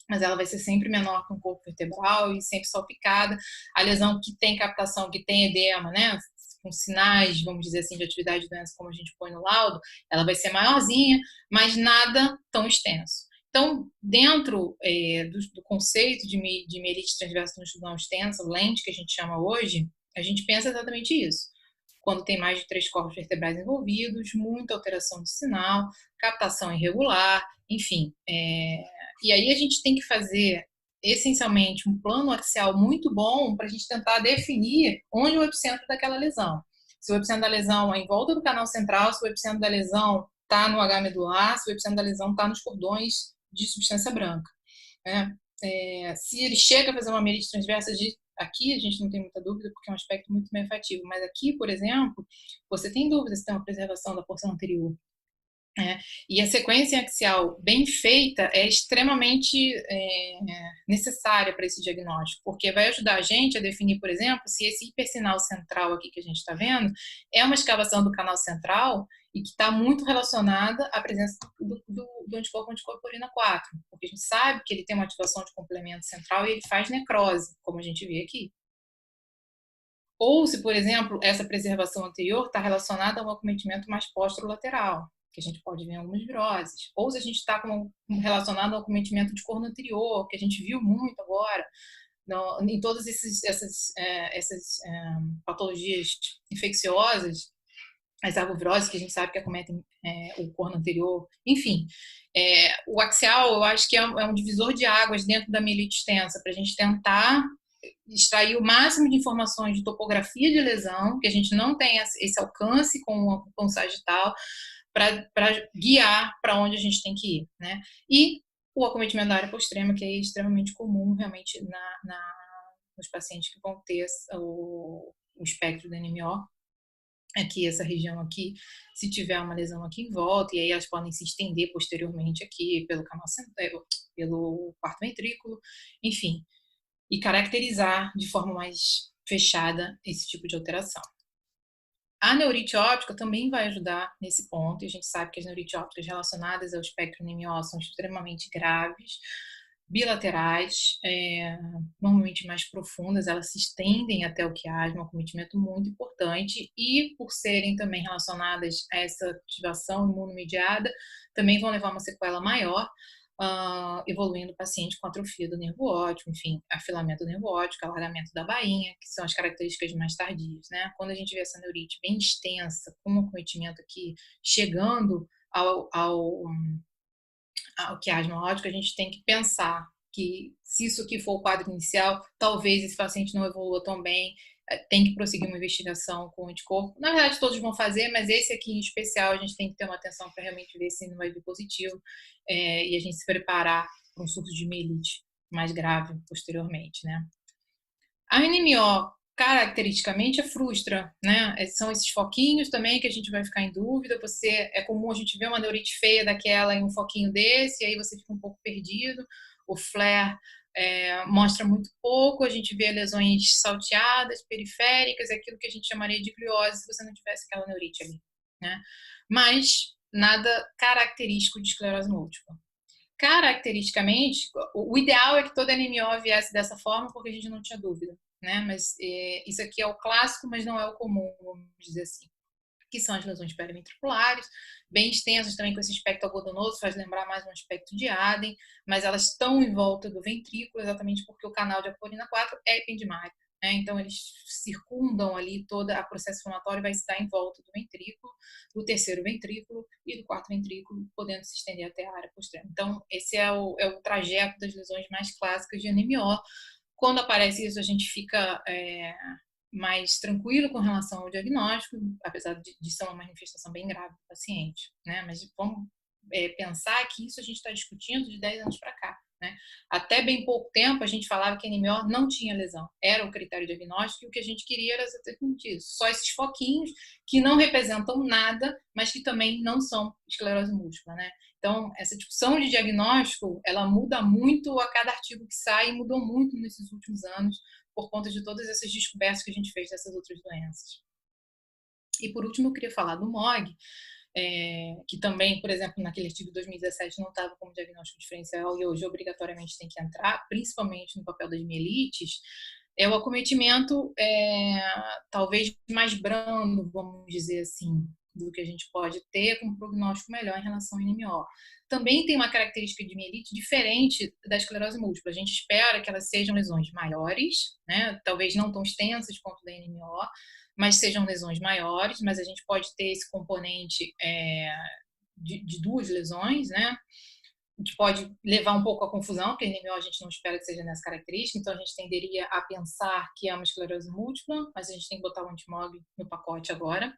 mas ela vai ser sempre menor que um corpo vertebral e sempre salpicada. A lesão que tem captação, que tem edema, né, com sinais, vamos dizer assim, de atividade de doença, como a gente põe no laudo, ela vai ser maiorzinha, mas nada tão extenso. Então, dentro do conceito de mielite transversa longitudinal extensa, o lente que a gente chama hoje, a gente pensa exatamente isso. Quando tem mais de 3 corpos vertebrais envolvidos, muita alteração de sinal, captação irregular, enfim. E aí a gente tem que fazer, essencialmente, um plano axial muito bom para a gente tentar definir onde é o epicentro daquela lesão. Se o epicentro da lesão é em volta do canal central, se o epicentro da lesão está no H medular, se o epicentro da lesão está nos cordões de substância branca. Se ele chega a fazer uma mielite transversa aqui, a gente não tem muita dúvida, porque é um aspecto muito efetivo, mas aqui, por exemplo, você tem dúvida se tem uma preservação da porção anterior. E a sequência axial bem feita é extremamente necessária para esse diagnóstico, porque vai ajudar a gente a definir, por exemplo, se esse hipersinal central aqui que a gente está vendo é uma escavação do canal central e que está muito relacionada à presença do anticorpo anticorporina 4, porque a gente sabe que ele tem uma ativação de complemento central e ele faz necrose, como a gente vê aqui. Ou se, por exemplo, essa preservação anterior está relacionada a um acometimento mais posterolateral, que a gente pode ver em algumas viroses. Ou se a gente está relacionado ao acometimento de corno anterior, que a gente viu muito agora, em todas essas patologias infecciosas, as arboviroses que a gente sabe que acometem o corno anterior, enfim. O axial, eu acho que é um divisor de águas dentro da mielite extensa, para a gente tentar extrair o máximo de informações de topografia de lesão, que a gente não tem esse alcance com o sagital, para guiar para onde a gente tem que ir, né? E o acometimento da área postrema, que é extremamente comum realmente nos pacientes que vão ter o espectro da NMO, aqui, essa região aqui, se tiver uma lesão aqui em volta, e aí elas podem se estender posteriormente aqui pelo canal central, pelo quarto ventrículo, enfim, e caracterizar de forma mais fechada esse tipo de alteração. A neurite óptica também vai ajudar nesse ponto, e a gente sabe que as neurites ópticas relacionadas ao espectro NMO são extremamente graves, bilaterais, normalmente mais profundas, elas se estendem até o quiasma, um acometimento muito importante, e por serem também relacionadas a essa ativação imunomediada, também vão levar uma sequela maior, evoluindo o paciente com atrofia do nervo óptico, enfim, afilamento do nervo óptico, alargamento da bainha, que são as características mais tardias, né? Quando a gente vê essa neurite bem extensa, com um acometimento aqui chegando ao quiasma óptico, a gente tem que pensar que se isso aqui for o quadro inicial, talvez esse paciente não evolua tão bem, tem que prosseguir uma investigação com o anticorpo. Na verdade, todos vão fazer, mas esse aqui em especial a gente tem que ter uma atenção para realmente ver se não vai vir positivo e a gente se preparar para um surto de mielite mais grave posteriormente, né? A NMO, caracteristicamente, frustra, né? São esses foquinhos também que a gente vai ficar em dúvida. É comum a gente ver uma neurite feia daquela em um foquinho desse, e aí você fica um pouco perdido. O flare mostra muito pouco, a gente vê lesões salteadas, periféricas, aquilo que a gente chamaria de gliose se você não tivesse aquela neurite ali, né? Mas nada característico de esclerose múltipla. Caracteristicamente, o ideal é que toda NMO viesse dessa forma, porque a gente não tinha dúvida, né? Mas isso aqui é o clássico, mas não é o comum, vamos dizer assim. Que são as lesões periventriculares, bem extensas também com esse aspecto algodonoso, faz lembrar mais um aspecto de Aden, mas elas estão em volta do ventrículo, exatamente porque o canal de aporina 4 é ependimário, né? Então eles circundam ali todo o processo inflamatório, vai se dar em volta do ventrículo, do terceiro ventrículo e do quarto ventrículo, podendo se estender até a área posterior. Então esse é o trajeto das lesões mais clássicas de NMO. Quando aparece isso, a gente fica mais tranquilo com relação ao diagnóstico, apesar de ser uma manifestação bem grave do paciente, né? Mas vamos pensar que isso a gente está discutindo de 10 anos para cá, né? Até bem pouco tempo a gente falava que NMO não tinha lesão, era o critério diagnóstico e o que a gente queria era exatamente isso, só esses foquinhos que não representam nada, mas que também não são esclerose múltipla, né? Então, essa discussão de diagnóstico, ela muda muito a cada artigo que sai e mudou muito nesses últimos anos, por conta de todas essas descobertas que a gente fez dessas outras doenças. E por último, eu queria falar do MOG, que também, por exemplo, naquele artigo de 2017 não estava como diagnóstico diferencial e hoje obrigatoriamente tem que entrar, principalmente no papel das mielites, é o acometimento talvez mais brando, vamos dizer assim, do que a gente pode ter com um prognóstico melhor em relação ao NMO. Também tem uma característica de mielite diferente da esclerose múltipla. A gente espera que elas sejam lesões maiores, né? Talvez não tão extensas quanto da NMO, mas sejam lesões maiores, mas a gente pode ter esse componente de duas lesões, né? Que pode levar um pouco à confusão, porque a NMO a gente não espera que seja nessa característica, então a gente tenderia a pensar que é uma esclerose múltipla, mas a gente tem que botar o antimog no pacote agora.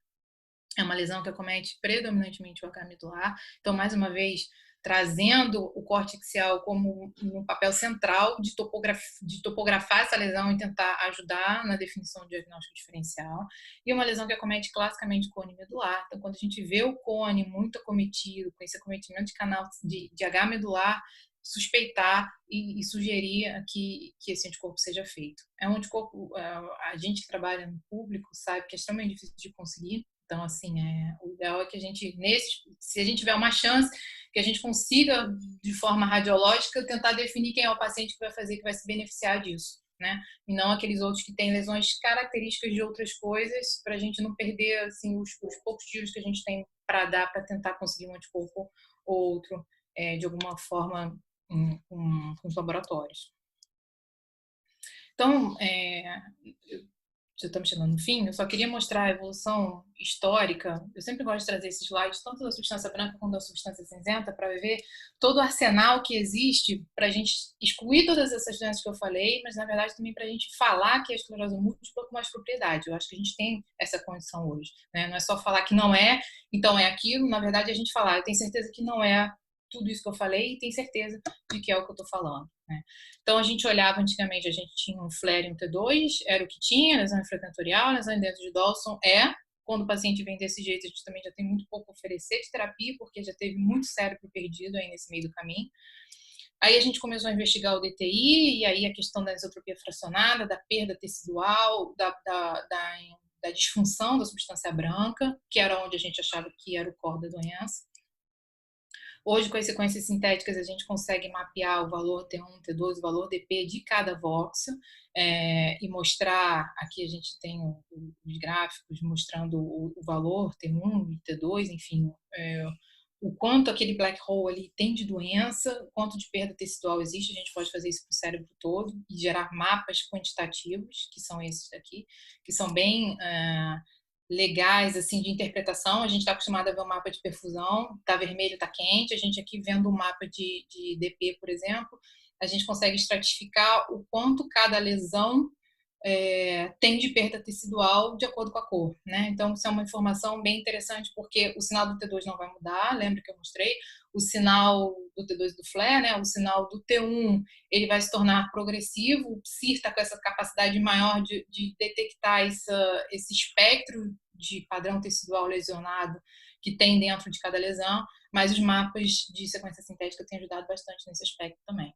É uma lesão que acomete predominantemente o H medular. Então, mais uma vez, trazendo o corte axial como um papel central de topografar essa lesão e tentar ajudar na definição do diagnóstico diferencial. E uma lesão que acomete classicamente o cone medular. Então, quando a gente vê o cone muito acometido, com esse acometimento de canal de H medular, suspeitar e sugerir que esse anticorpo seja feito. É um anticorpo, a gente que trabalha no público sabe que é extremamente difícil de conseguir. Então, assim, o ideal é que a gente, se a gente tiver uma chance, que a gente consiga, de forma radiológica, tentar definir quem é o paciente que vai fazer, que vai se beneficiar disso, né? E não aqueles outros que têm lesões características de outras coisas, para a gente não perder, assim, os poucos tiros que a gente tem para dar, para tentar conseguir um anticorpo ou outro, de alguma forma, com os laboratórios. Então, já estamos chegando no fim, eu só queria mostrar a evolução histórica. Eu sempre gosto de trazer esses slides, tanto da substância branca quanto da substância cinzenta, para ver todo o arsenal que existe para a gente excluir todas essas doenças que eu falei, mas na verdade também para a gente falar que é esclerose múltipla com mais propriedade. Eu acho que a gente tem essa condição hoje, né? Não é só falar que não é, então é aquilo. Na verdade, a gente falar, eu tenho certeza que não é tudo isso que eu falei e tenho certeza de que é o que eu estou falando, né? Então, a gente olhava antigamente, a gente tinha um flare e um T2, era o que tinha, lesão infratentorial, lesão dentro de Dawson, quando o paciente vem desse jeito, a gente também já tem muito pouco a oferecer de terapia, porque já teve muito cérebro perdido aí nesse meio do caminho. Aí a gente começou a investigar o DTI, e aí a questão da isotropia fracionada, da perda tecidual, da disfunção da substância branca, que era onde a gente achava que era o core da doença. Hoje, com as sequências sintéticas, a gente consegue mapear o valor T1, T2, o valor DP de cada voxel e mostrar, aqui a gente tem os gráficos mostrando o valor T1 e T2, enfim, o quanto aquele black hole ali tem de doença, o quanto de perda tecidual existe, a gente pode fazer isso com o cérebro todo e gerar mapas quantitativos, que são esses daqui, que são bem legais assim de interpretação. A gente está acostumado a ver o mapa de perfusão, está vermelho, está quente. A gente aqui vendo o mapa de DP, por exemplo, a gente consegue estratificar o quanto cada lesão tem de perda tecidual de acordo com a cor, né? Então, isso é uma informação bem interessante, porque o sinal do T2 não vai mudar, lembra que eu mostrei? O sinal do T2 do flare, né? O sinal do T1, ele vai se tornar progressivo, o PSIR está com essa capacidade maior de detectar esse espectro de padrão tecidual lesionado que tem dentro de cada lesão, mas os mapas de sequência sintética têm ajudado bastante nesse aspecto também.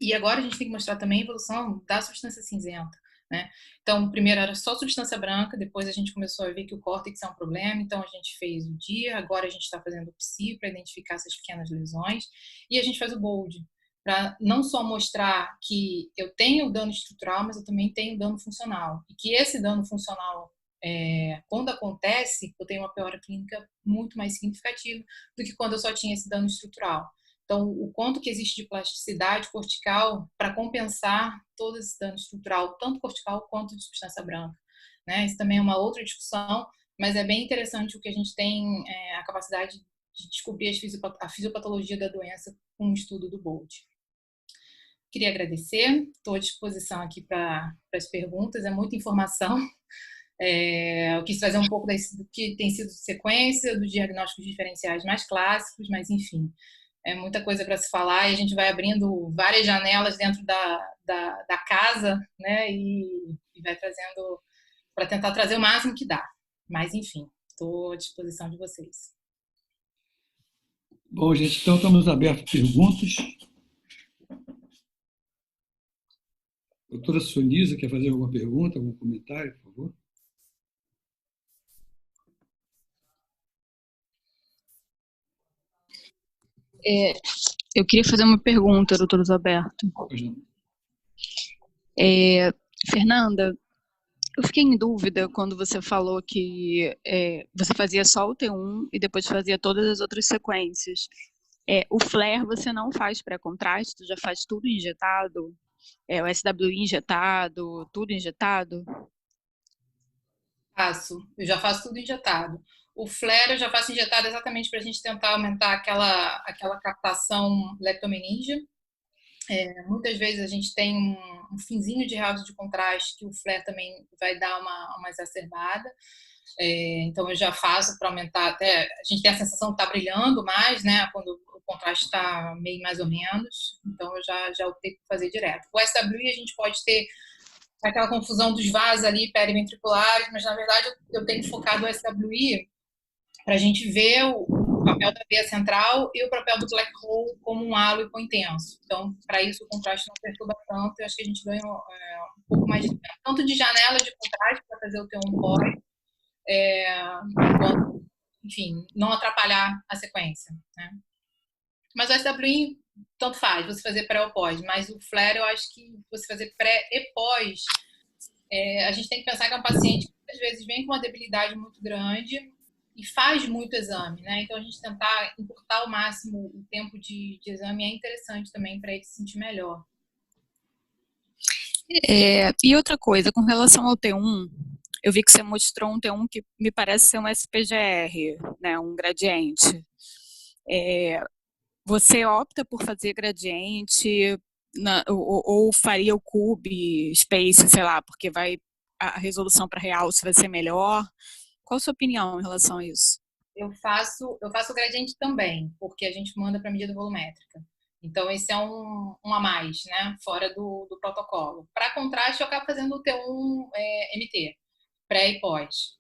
E agora a gente tem que mostrar também a evolução da substância cinzenta, né? Então, primeiro era só substância branca, depois a gente começou a ver que o córtex é um problema, então a gente fez o DIA, agora a gente está fazendo o PSI para identificar essas pequenas lesões, e a gente faz o BOLD, para não só mostrar que eu tenho dano estrutural, mas eu também tenho dano funcional, e que esse dano funcional, quando acontece, eu tenho uma piora clínica muito mais significativa do que quando eu só tinha esse dano estrutural. Então, o quanto que existe de plasticidade cortical para compensar todo esse dano estrutural, tanto cortical quanto de substância branca, né? Isso também é uma outra discussão, mas é bem interessante o que a gente tem a capacidade de descobrir a fisiopatologia da doença com o estudo do BOLD. Queria agradecer, estou à disposição aqui para as perguntas, é muita informação. Eu quis trazer um pouco do que tem sido sequência, dos diagnósticos diferenciais mais clássicos, mas enfim, é muita coisa para se falar e a gente vai abrindo várias janelas dentro da casa, né, e vai trazendo, para tentar trazer o máximo que dá. Mas, enfim, estou à disposição de vocês. Bom, gente, então estamos abertos a perguntas. Doutora Sonisa, quer fazer alguma pergunta, algum comentário, por favor? Eu queria fazer uma pergunta, doutor Roberto. Pois não. Fernanda, eu fiquei em dúvida quando você falou que você fazia só o T1 e depois fazia todas as outras sequências. O flare você não faz pré-contraste, já faz tudo injetado? O SWI injetado, tudo injetado? Eu já faço tudo injetado. O flare eu já faço injetado exatamente para a gente tentar aumentar aquela captação leptomeníngea. Muitas vezes a gente tem um finzinho de house de contraste que o flare também vai dar uma exacerbada. Então eu já faço para aumentar até. A gente tem a sensação de estar brilhando mais, né? Quando o contraste está meio mais ou menos. Então eu já optei por fazer direto. O SWI a gente pode ter aquela confusão dos vasos ali periventriculares, mas na verdade eu tenho focado o SWI para a gente ver o papel da veia central e o papel do black hole como um halo hipointenso. Então, para isso, o contraste não perturba tanto. Eu acho que a gente ganha um pouco mais de tempo, tanto de janela de contraste para fazer o T1 pós, quanto, enfim, não atrapalhar a sequência, né? Mas o SWI, tanto faz, você fazer pré ou pós. Mas o flare, eu acho que você fazer pré e pós, a gente tem que pensar que é um paciente que, às vezes, vem com uma debilidade muito grande e faz muito exame, né? Então, a gente tentar encurtar ao máximo o tempo de exame é interessante também para ele se sentir melhor. E outra coisa, com relação ao T1, eu vi que você mostrou um T1 que me parece ser um SPGR, né, um gradiente. Você opta por fazer gradiente ou faria o Cube, Space, sei lá, porque a resolução para realce vai ser melhor? Qual a sua opinião em relação a isso? Eu faço o gradiente também, porque a gente manda para medida volumétrica. Então, esse é um a mais, né? Fora do protocolo. Para contraste, eu acabo fazendo o T1 MT, pré e pós.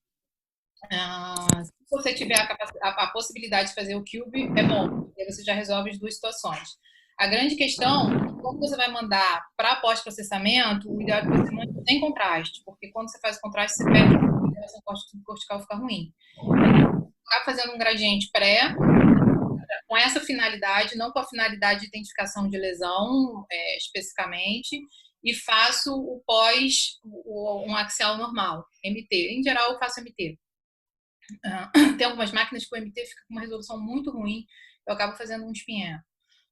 Se você tiver a possibilidade de fazer o Cube, é bom, porque você já resolve as duas situações. A grande questão, quando você vai mandar para pós-processamento, o ideal é que você mande sem contraste, porque quando você faz contraste, você perde a relação cortical fica ruim. Então, acaba fazendo um gradiente pré, com essa finalidade, não com a finalidade de identificação de lesão especificamente, e faço o pós, um axial normal, MT. Em geral, eu faço MT. Tem algumas máquinas que o MT fica com uma resolução muito ruim, eu acabo fazendo um espinhar.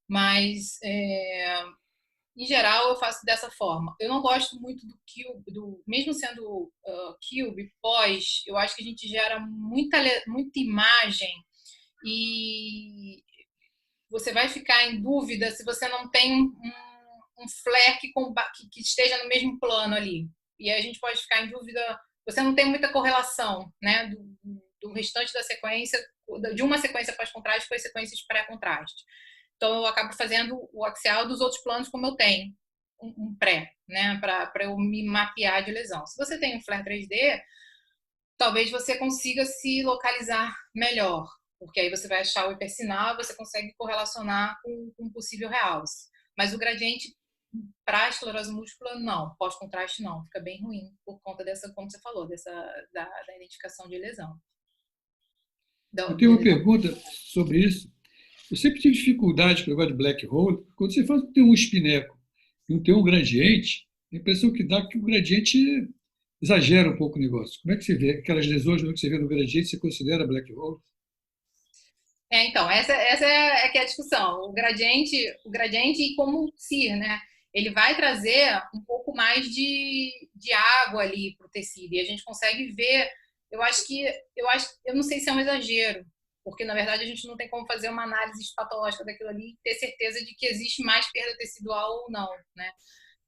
Mas, em geral, eu faço dessa forma. Eu não gosto muito do Cube, mesmo sendo Cube, pós, eu acho que a gente gera muita imagem e você vai ficar em dúvida se você não tem um flare que esteja no mesmo plano ali. E aí a gente pode ficar em dúvida, você não tem muita correlação, né, do restante da sequência, de uma sequência pós-contraste com as sequências pré-contraste. Então, eu acabo fazendo o axial dos outros planos como eu tenho um pré, né, para eu me mapear de lesão. Se você tem um flare 3D, talvez você consiga se localizar melhor, porque aí você vai achar o hipersinal e você consegue correlacionar com um possível realce. Mas o gradiente, para a esclerose múltipla, não. Pós-contraste, não. Fica bem ruim por conta dessa, como você falou, da identificação de lesão. Eu tenho uma pergunta sobre isso. Eu sempre tive dificuldade com o negócio de black hole. Quando você faz um espineco e tem um gradiente, a impressão que dá é que o gradiente exagera um pouco o negócio. Como é que você vê? Aquelas lesões que você vê no gradiente, você considera black hole? Então, essa é que é a discussão. O gradiente e como o CIR, né? Ele vai trazer um pouco mais de água ali para o tecido. E a gente consegue ver, eu não sei se é um exagero, porque na verdade a gente não tem como fazer uma análise patológica daquilo ali e ter certeza de que existe mais perda tecidual ou não, né?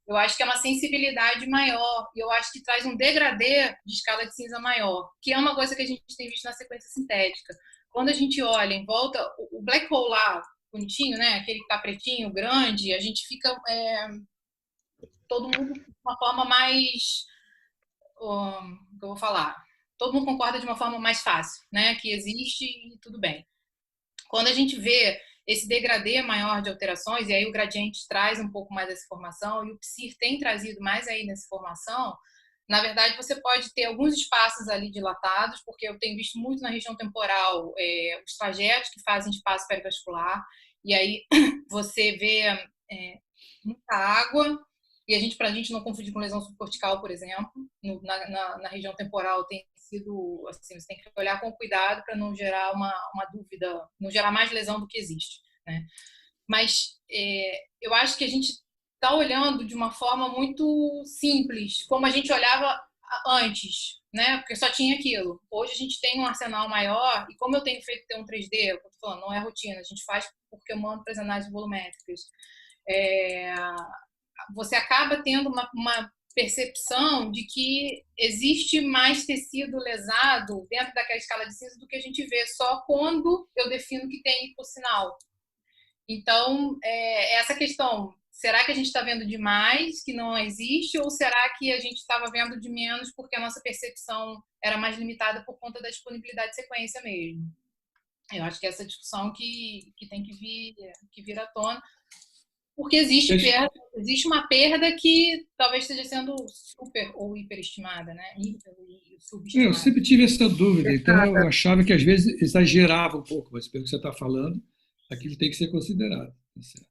Eu acho que é uma sensibilidade maior e eu acho que traz um degradê de escala de cinza maior, que é uma coisa que a gente tem visto na sequência sintética. Quando a gente olha em volta, o black hole lá, bonitinho, né? Aquele que tá pretinho, grande, a gente fica todo mundo de uma forma mais, que eu vou falar, todo mundo concorda de uma forma mais fácil, né? Que existe e tudo bem. Quando a gente vê esse degradê maior de alterações, e aí o gradiente traz um pouco mais dessa informação, e o PSIR tem trazido mais aí nessa informação, na verdade, você pode ter alguns espaços ali dilatados, porque eu tenho visto muito na região temporal os trajetos que fazem espaço perivascular, e aí você vê muita água, e para a gente não confundir com lesão subcortical, por exemplo, na região temporal tem sido, assim, você tem que olhar com cuidado para não gerar uma dúvida, não gerar mais lesão do que existe, né? Mas eu acho que a gente está olhando de uma forma muito simples, como a gente olhava antes, né? Porque só tinha aquilo. Hoje a gente tem um arsenal maior, e como eu tenho feito T1 3D, eu tô falando, não é rotina, a gente faz porque eu mando para as análises volumétricas. Você acaba tendo uma percepção de que existe mais tecido lesado dentro daquela escala de cinza do que a gente vê só quando eu defino que tem hipossinal. Então, essa questão, será que a gente está vendo demais, que não existe, ou será que a gente estava vendo de menos porque a nossa percepção era mais limitada por conta da disponibilidade de sequência mesmo? Eu acho que essa discussão que tem que vir à tona, porque existe uma perda que talvez esteja sendo super ou hiperestimada, né? Eu sempre tive essa dúvida, então eu achava que às vezes exagerava um pouco, mas pelo que você está falando, aquilo tem que ser considerado. Tá certo.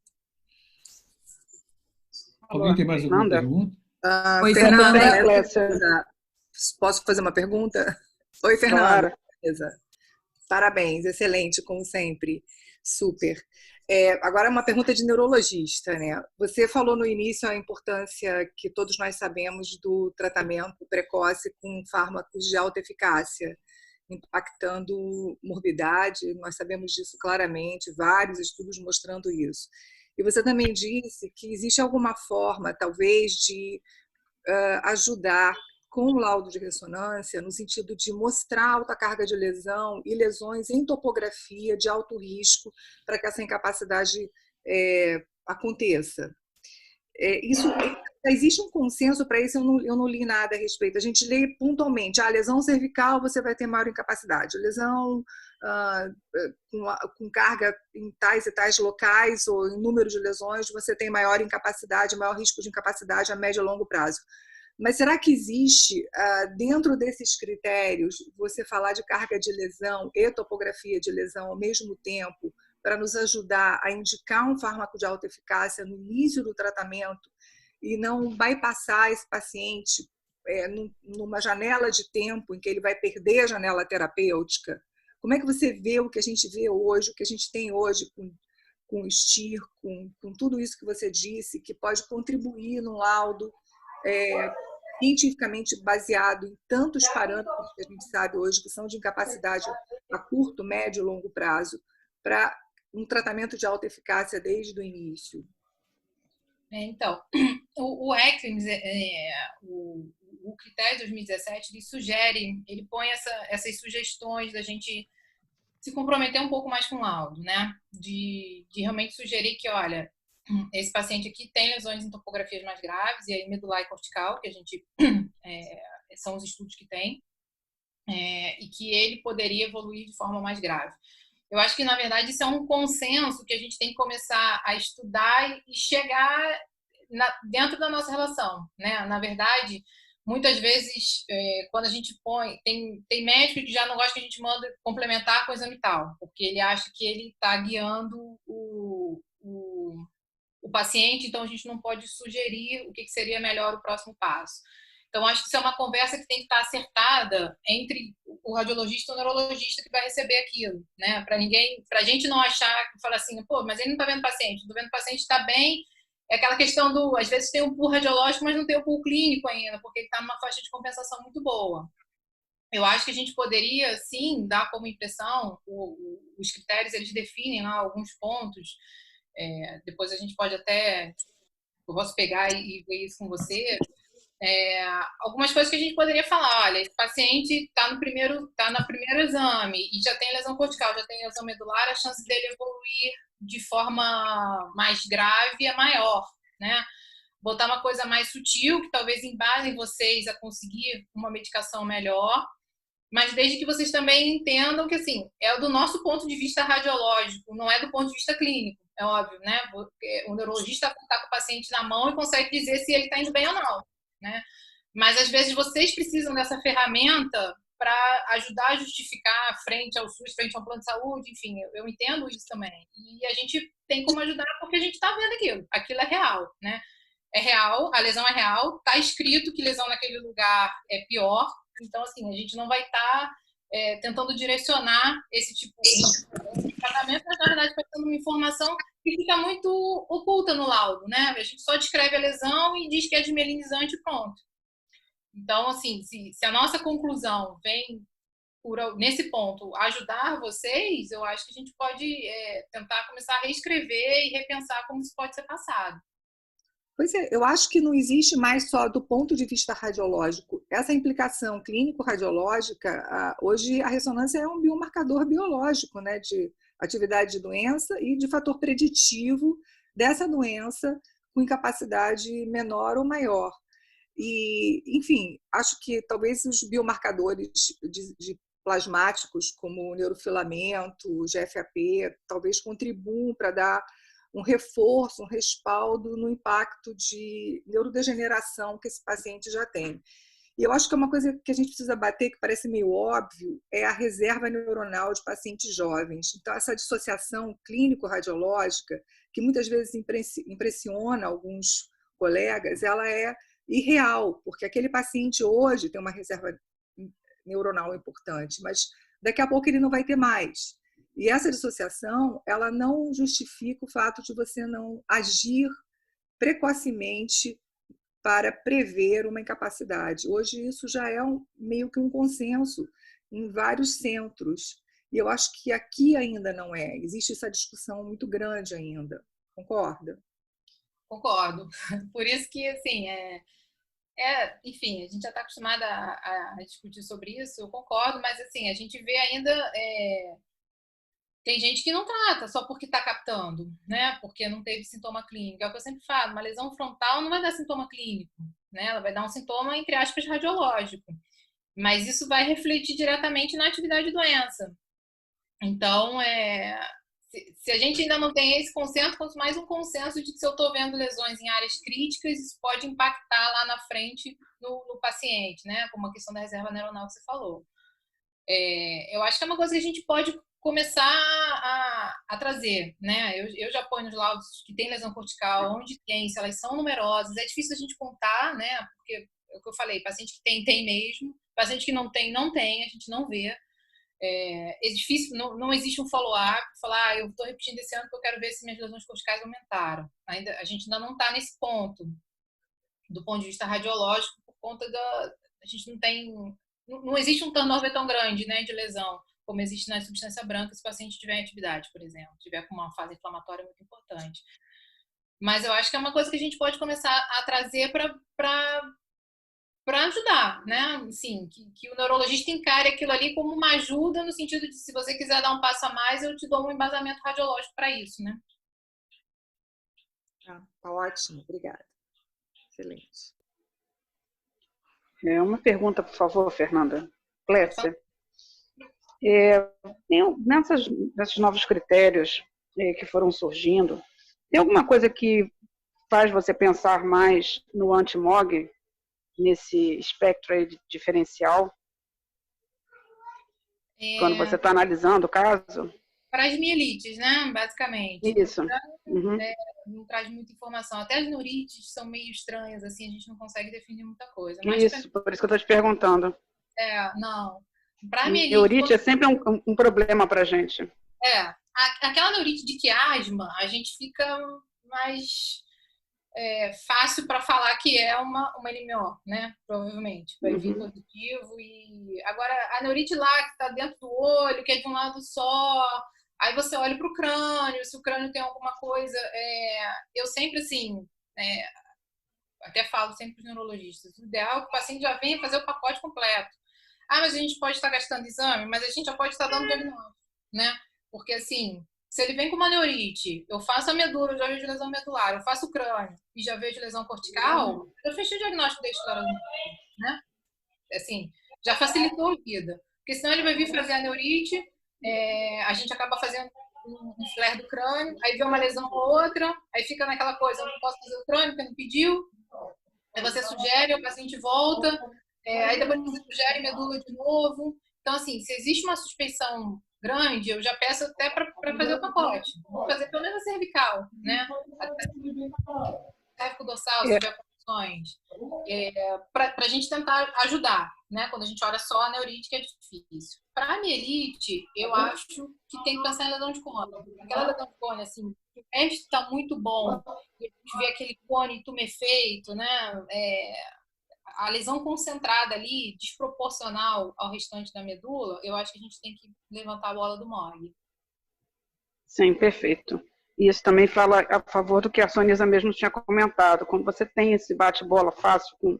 Alguém tem mais alguma pergunta? Oi, Fernanda. Posso fazer uma pergunta? Oi, Fernanda. Claro. Beleza. Parabéns, excelente, como sempre. Super. Agora, uma pergunta de neurologista, né? Você falou no início a importância que todos nós sabemos do tratamento precoce com fármacos de alta eficácia, impactando morbidade. Nós sabemos disso claramente, vários estudos mostrando isso. E você também disse que existe alguma forma, talvez, de ajudar com o laudo de ressonância, no sentido de mostrar alta carga de lesão e lesões em topografia de alto risco para que essa incapacidade aconteça. Existe um consenso para isso, eu não li nada a respeito. A gente lê pontualmente, lesão cervical você vai ter maior incapacidade, lesão com carga em tais e tais locais ou em número de lesões, você tem maior incapacidade, maior risco de incapacidade a médio e longo prazo. Mas será que existe, dentro desses critérios, você falar de carga de lesão e topografia de lesão ao mesmo tempo, para nos ajudar a indicar um fármaco de alta eficácia no início do tratamento e não bypassar esse paciente numa janela de tempo em que ele vai perder a janela terapêutica? Como é que você vê o que a gente vê hoje, o que a gente tem hoje com o STIR, com tudo isso que você disse, que pode contribuir no laudo cientificamente baseado em tantos parâmetros que a gente sabe hoje que são de incapacidade a curto, médio e longo prazo, para um tratamento de alta eficácia desde o início? Então, o ECLIMS, o critério de 2017, ele põe essas sugestões da gente se comprometer um pouco mais com o laudo, né? De realmente sugerir que, olha, esse paciente aqui tem lesões em topografias mais graves, e aí medular e cortical, que a gente são os estudos que tem, e que ele poderia evoluir de forma mais grave. Eu acho que, na verdade, isso é um consenso que a gente tem que começar a estudar e chegar dentro da nossa relação, né? Na verdade, muitas vezes, quando a gente põe... Tem médico que já não gosta que a gente manda complementar com o exame tal, porque ele acha que ele está guiando o paciente, então a gente não pode sugerir o que seria melhor o próximo passo. Então, acho que isso é uma conversa que tem que estar acertada entre o radiologista e o neurologista que vai receber aquilo, né? Para a gente não achar, falar assim, pô, mas ele não está vendo o paciente, estou vendo o paciente está bem. É aquela questão às vezes tem um pool radiológico, mas não tem o pool clínico ainda, porque ele está numa faixa de compensação muito boa. Eu acho que a gente poderia, sim, dar como impressão, os critérios, eles definem lá alguns pontos. Depois a gente pode até, eu posso pegar e ver isso com você. Algumas coisas que a gente poderia falar, olha, esse paciente está no primeiro exame e já tem lesão cortical, já tem lesão medular, a chance dele evoluir de forma mais grave é maior, né? Botar uma coisa mais sutil, que talvez embasem vocês a conseguir uma medicação melhor, mas desde que vocês também entendam que, assim, é do nosso ponto de vista radiológico, não é do ponto de vista clínico, é óbvio, né? O neurologista está com o paciente na mão e consegue dizer se ele está indo bem ou não, né? Mas, às vezes, vocês precisam dessa ferramenta para ajudar a justificar frente ao SUS, frente ao plano de saúde, enfim, eu entendo isso também. E a gente tem como ajudar porque a gente está vendo aquilo é real, né? É real, a lesão é real, está escrito que lesão naquele lugar é pior, então, assim, a gente não vai estar tentando direcionar esse tipo de tratamento, mas, na verdade, passando uma informação que fica muito oculta no laudo, né? A gente só descreve a lesão e diz que é desmielinizante e pronto. Então, assim, se a nossa conclusão vem nesse ponto ajudar vocês, eu acho que a gente pode tentar começar a reescrever e repensar como isso pode ser passado. Pois é, eu acho que não existe mais só do ponto de vista radiológico. Essa implicação clínico-radiológica, hoje a ressonância é um biomarcador biológico, né, de atividade de doença e de fator preditivo dessa doença com incapacidade menor ou maior. E, enfim, acho que talvez os biomarcadores de plasmáticos, como o neurofilamento, o GFAP, talvez contribuam para dar um reforço, um respaldo no impacto de neurodegeneração que esse paciente já tem. E eu acho que é uma coisa que a gente precisa bater, que parece meio óbvio, é a reserva neuronal de pacientes jovens. Então, essa dissociação clínico-radiológica, que muitas vezes impressiona alguns colegas, ela é irreal, porque aquele paciente hoje tem uma reserva neuronal importante, mas daqui a pouco ele não vai ter mais. E essa dissociação, ela não justifica o fato de você não agir precocemente para prever uma incapacidade. Hoje isso já é meio que um consenso em vários centros. E eu acho que aqui ainda não é. Existe essa discussão muito grande ainda. Concorda? Concordo. Por isso que, assim, enfim, a gente já está acostumada a discutir sobre isso, eu concordo, mas, assim, a gente vê ainda... Tem gente que não trata só porque está captando, né? Porque não teve sintoma clínico. É o que eu sempre falo, uma lesão frontal não vai dar sintoma clínico, né? Ela vai dar um sintoma, entre aspas, radiológico. Mas isso vai refletir diretamente na atividade de doença. Então, se a gente ainda não tem esse consenso, quanto mais um consenso de que se eu estou vendo lesões em áreas críticas, isso pode impactar lá na frente no paciente, né? Como a questão da reserva neuronal que você falou. Eu acho que é uma coisa que a gente pode começar a trazer, né? Eu já ponho nos laudos que tem lesão cortical, onde tem, se elas são numerosas, é difícil a gente contar, né? Porque é o que eu falei, paciente que tem mesmo, paciente que não tem, a gente não vê. É difícil, não existe um follow-up, falar, eu estou repetindo esse ano porque eu quero ver se minhas lesões corticais aumentaram. A gente ainda não está nesse ponto, do ponto de vista radiológico, por conta a gente não tem, não existe um turnover tão grande, né, de lesão, como existe na substância branca, se o paciente tiver em atividade, por exemplo, tiver com uma fase inflamatória muito importante. Mas eu acho que é uma coisa que a gente pode começar a trazer para ajudar, né? Assim, que o neurologista encare aquilo ali como uma ajuda, no sentido de, se você quiser dar um passo a mais, eu te dou um embasamento radiológico para isso, né? Tá ótimo, obrigada. Excelente. Uma pergunta, por favor, Fernanda. Clécia. Nesses novos critérios que foram surgindo, tem alguma coisa que faz você pensar mais no anti-MOG, nesse espectro aí diferencial, quando você está analisando o caso? Para as mielites, né? Basicamente. Isso. Uhum. Não traz muita informação. Até as neurites são meio estranhas, assim, a gente não consegue definir muita coisa. Mas isso, por isso que eu estou te perguntando. Não. Para mielite... Neurite é sempre um problema para a gente. Aquela neurite de quiasma, a gente fica mais fácil para falar que é uma NMO, né? Provavelmente. Vai vir positivo. Agora, a neurite lá, que está dentro do olho, que é de um lado só... Aí você olha para o crânio, se o crânio tem alguma coisa... Eu sempre, assim... até falo sempre para os neurologistas. O ideal é que o paciente já venha fazer o pacote completo. Mas a gente pode estar gastando exame, mas a gente já pode estar dando diagnóstico, né? Porque, assim, se ele vem com uma neurite, eu faço a medula, eu já vejo lesão medular, eu faço o crânio e já vejo lesão cortical, eu fechei o diagnóstico da história, né? Assim, já facilitou a vida. Porque senão ele vai vir fazer a neurite, a gente acaba fazendo um flare do crânio, aí vê uma lesão ou outra, aí fica naquela coisa, eu não posso fazer o crânio porque não pediu, aí você sugere, o paciente volta, aí depois você sugere medula de novo. Então, assim, se existe uma suspeição grande, eu já peço até para fazer o pacote. Vou fazer pelo menos a cervical, né? Cervico dorsal, se tiver condições. Para a gente tentar ajudar, né? Quando a gente olha só a neurite, que é difícil. Para a mielite, eu acho que tem que pensar em lesão de cone. Aquela lesão de cone, assim, o teste está muito bom, e a gente vê aquele cone tumefeito, né? A lesão concentrada ali, desproporcional ao restante da medula, eu acho que a gente tem que levantar a bola do MOG. Sim, perfeito. E isso também fala a favor do que a Sonisa mesmo tinha comentado. Quando você tem esse bate-bola fácil com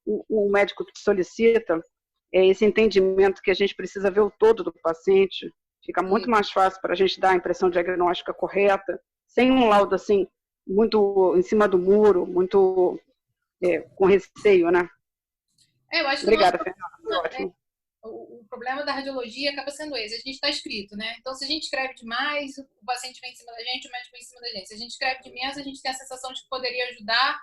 o médico que solicita, esse entendimento que a gente precisa ver o todo do paciente, fica muito mais fácil para a gente dar a impressão diagnóstica correta, sem um laudo assim, muito em cima do muro, muito com receio, né? Eu acho que obrigada, Fernanda. Ótimo. O problema da radiologia acaba sendo esse. A gente está escrito, né? Então, se a gente escreve demais, o paciente vem em cima da gente, o médico vem em cima da gente. Se a gente escreve de menos, a gente tem a sensação de que poderia ajudar,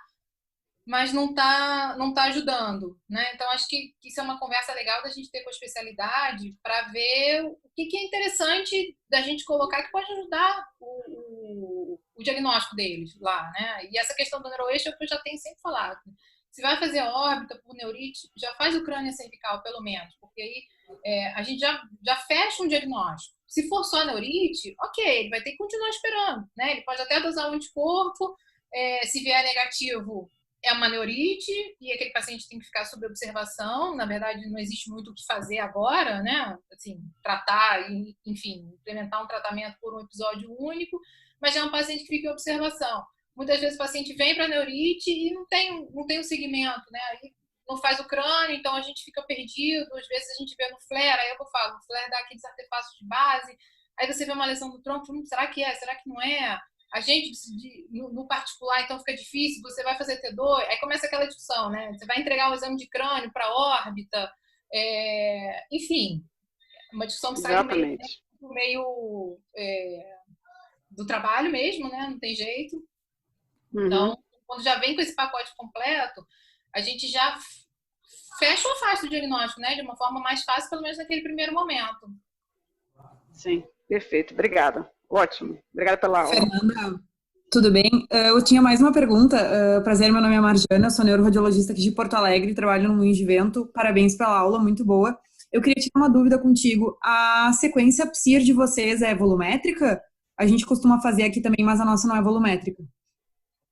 mas não tá ajudando, né? Então, acho que isso é uma conversa legal da gente ter com a especialidade para ver o que é interessante da gente colocar que pode ajudar o diagnóstico deles lá, né? E essa questão do neuroeixo é o que eu já tenho sempre falado. Se vai fazer a órbita por neurite, já faz o crânio cervical, pelo menos, porque aí a gente já fecha um diagnóstico. Se for só neurite, ok, ele vai ter que continuar esperando, né? Ele pode até dosar o anticorpo, se vier negativo, é uma neurite, e aquele paciente tem que ficar sob observação. Na verdade, não existe muito o que fazer agora, né? Assim, tratar, enfim, implementar um tratamento por um episódio único, mas já é um paciente que fica em observação. Muitas vezes o paciente vem para neurite e não tem um segmento, né? Aí não faz o crânio, então a gente fica perdido. Às vezes a gente vê no flare, aí eu falo, o flare dá aqueles artefatos de base, aí você vê uma lesão do tronco, será que é? Será que não é? A gente, no particular, então fica difícil, você vai fazer T2, aí começa aquela discussão, né? Você vai entregar um exame de crânio para órbita, enfim, uma discussão que sai do meio do trabalho mesmo, né? Não tem jeito. Então, quando já vem com esse pacote completo, a gente já fecha ou afasta o diagnóstico, né? De uma forma mais fácil, pelo menos naquele primeiro momento. Sim, perfeito. Obrigada. Ótimo. Obrigada pela aula. Fernanda, tudo bem? Eu tinha mais uma pergunta. Prazer, meu nome é Marjana, eu sou neuroradiologista aqui de Porto Alegre, trabalho no Moinhos de Vento. Parabéns pela aula, muito boa. Eu queria tirar uma dúvida contigo. A sequência PSIR de vocês é volumétrica? A gente costuma fazer aqui também, mas a nossa não é volumétrica.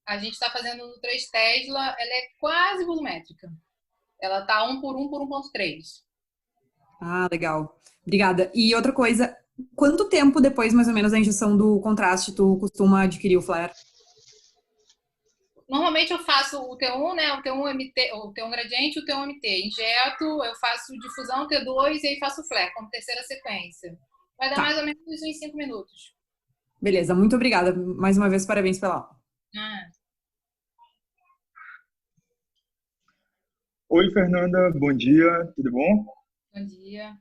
A gente está fazendo no 3 Tesla, ela é quase volumétrica. Ela está 1 por 1,3. Ah, legal. Obrigada. E outra coisa, quanto tempo depois, mais ou menos, da injeção do contraste tu costuma adquirir o flare? Normalmente eu faço o T1, né? O T1 MT, o T1 gradiente e o T1 MT. Injeto, eu faço difusão T2 e aí faço o flare como terceira sequência. Vai dar mais ou menos uns 5 minutos. Beleza, muito obrigada. Mais uma vez, parabéns pela aula. Oi, Fernanda, bom dia, tudo bom? Bom dia.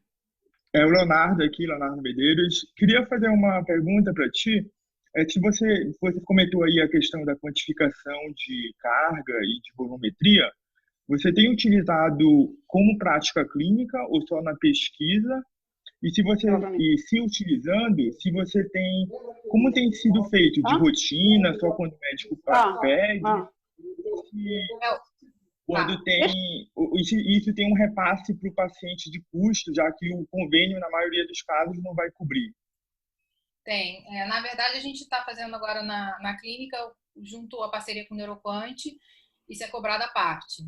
É o Leonardo aqui, Leonardo Medeiros. Queria fazer uma pergunta para ti. Se você comentou aí a questão da quantificação de carga e de volumetria, você tem utilizado como prática clínica ou só na pesquisa? E se utilizando, se você tem, como tem sido feito de rotina, só quando o médico pede, quando tem, isso tem um repasse para o paciente de custo, já que o convênio, na maioria dos casos, não vai cobrir. Tem. Na verdade, a gente está fazendo agora na clínica, junto à parceria com o Neuroquant, isso é cobrado à parte.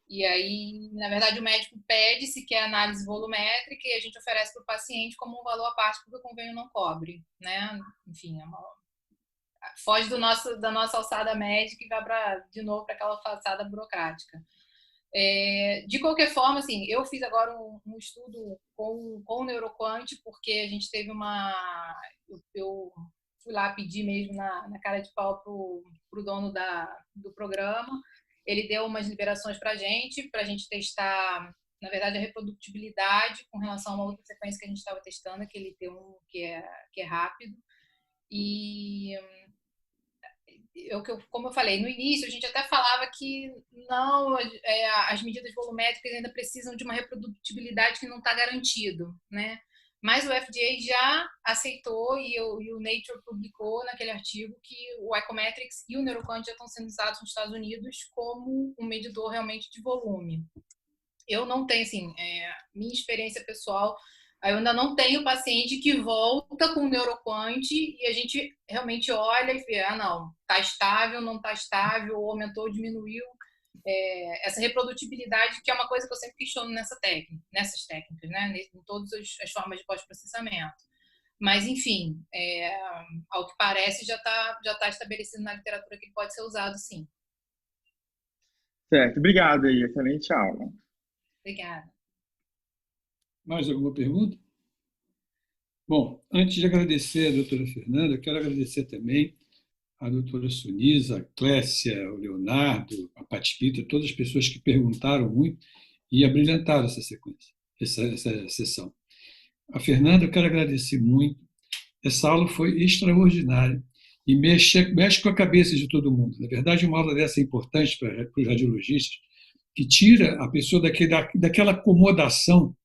E aí, na verdade, o médico pede se quer análise volumétrica e a gente oferece para o paciente como um valor à parte, porque o convênio não cobre, né? Enfim, foge da nossa alçada médica e vai de novo para aquela alçada burocrática. De qualquer forma, assim, eu fiz agora um estudo com o Neuroquant, porque a gente teve eu fui lá pedir mesmo na cara de pau pro dono do programa. Ele deu umas liberações para a gente testar, na verdade, a reprodutibilidade com relação a uma outra sequência que a gente estava testando, que ele tem que é rápido. E como eu falei, no início a gente até falava que não, as medidas volumétricas ainda precisam de uma reprodutibilidade que não está garantido, né? Mas o FDA já aceitou e o Nature publicou naquele artigo que o Icometrics e o Neuroquant já estão sendo usados nos Estados Unidos como um medidor realmente de volume. Eu não tenho, assim, minha experiência pessoal, eu ainda não tenho paciente que volta com o Neuroquant e a gente realmente olha e vê, não, está estável, não está estável, ou aumentou, diminuiu. Essa reprodutibilidade, que é uma coisa que eu sempre questiono nessas técnicas, né? Em todas as formas de pós-processamento. Mas, enfim, ao que parece, já tá estabelecido na literatura que ele pode ser usado, sim. Certo, obrigado aí, excelente aula. Obrigada. Mais alguma pergunta? Bom, antes de agradecer a doutora Fernanda, eu quero agradecer também a doutora Sunisa, a Clécia, o Leonardo, a Pati Pita, todas as pessoas que perguntaram muito e abrilhantaram essa sequência, essa sessão. A Fernanda, eu quero agradecer muito. Essa aula foi extraordinária e mexe com a cabeça de todo mundo. Na verdade, uma aula dessa é importante para os radiologistas, que tira a pessoa daquela acomodação.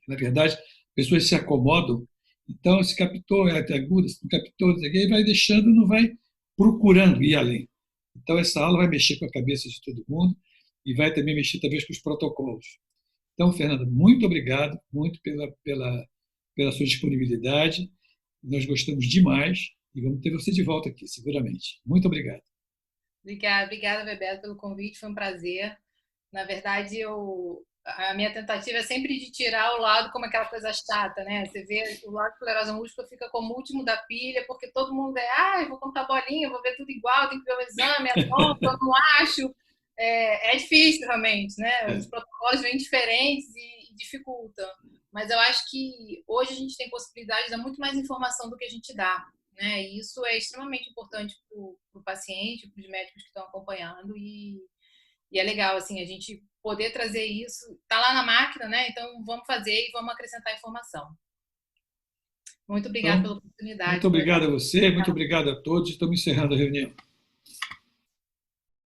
Na verdade, pessoas se acomodam. Então, se captou, é aguda, se não captou, e vai deixando, não vai procurando ir além. Então, essa aula vai mexer com a cabeça de todo mundo e vai também mexer, talvez, com os protocolos. Então, Fernanda, muito obrigado, muito pela sua disponibilidade. Nós gostamos demais e vamos ter você de volta aqui, seguramente. Muito obrigado. Obrigada, Bebeto, pelo convite, foi um prazer. Na verdade, a minha tentativa é sempre de tirar o lado como aquela coisa chata, né? Você vê o lado de esclerose múltipla fica como último da pilha, porque todo mundo eu vou contar bolinha, vou ver tudo igual, tenho que ver o exame, é bom, eu não acho. É difícil, realmente, né? Os protocolos vêm diferentes e dificultam. Mas eu acho que hoje a gente tem possibilidade de dar muito mais informação do que a gente dá, né? E isso é extremamente importante para o paciente, para os médicos que estão acompanhando e é legal, assim, a gente poder trazer isso. Está lá na máquina, né? Então, vamos fazer e vamos acrescentar informação. Muito obrigada pela oportunidade. Muito obrigado a você, muito obrigado a todos. Estamos encerrando a reunião.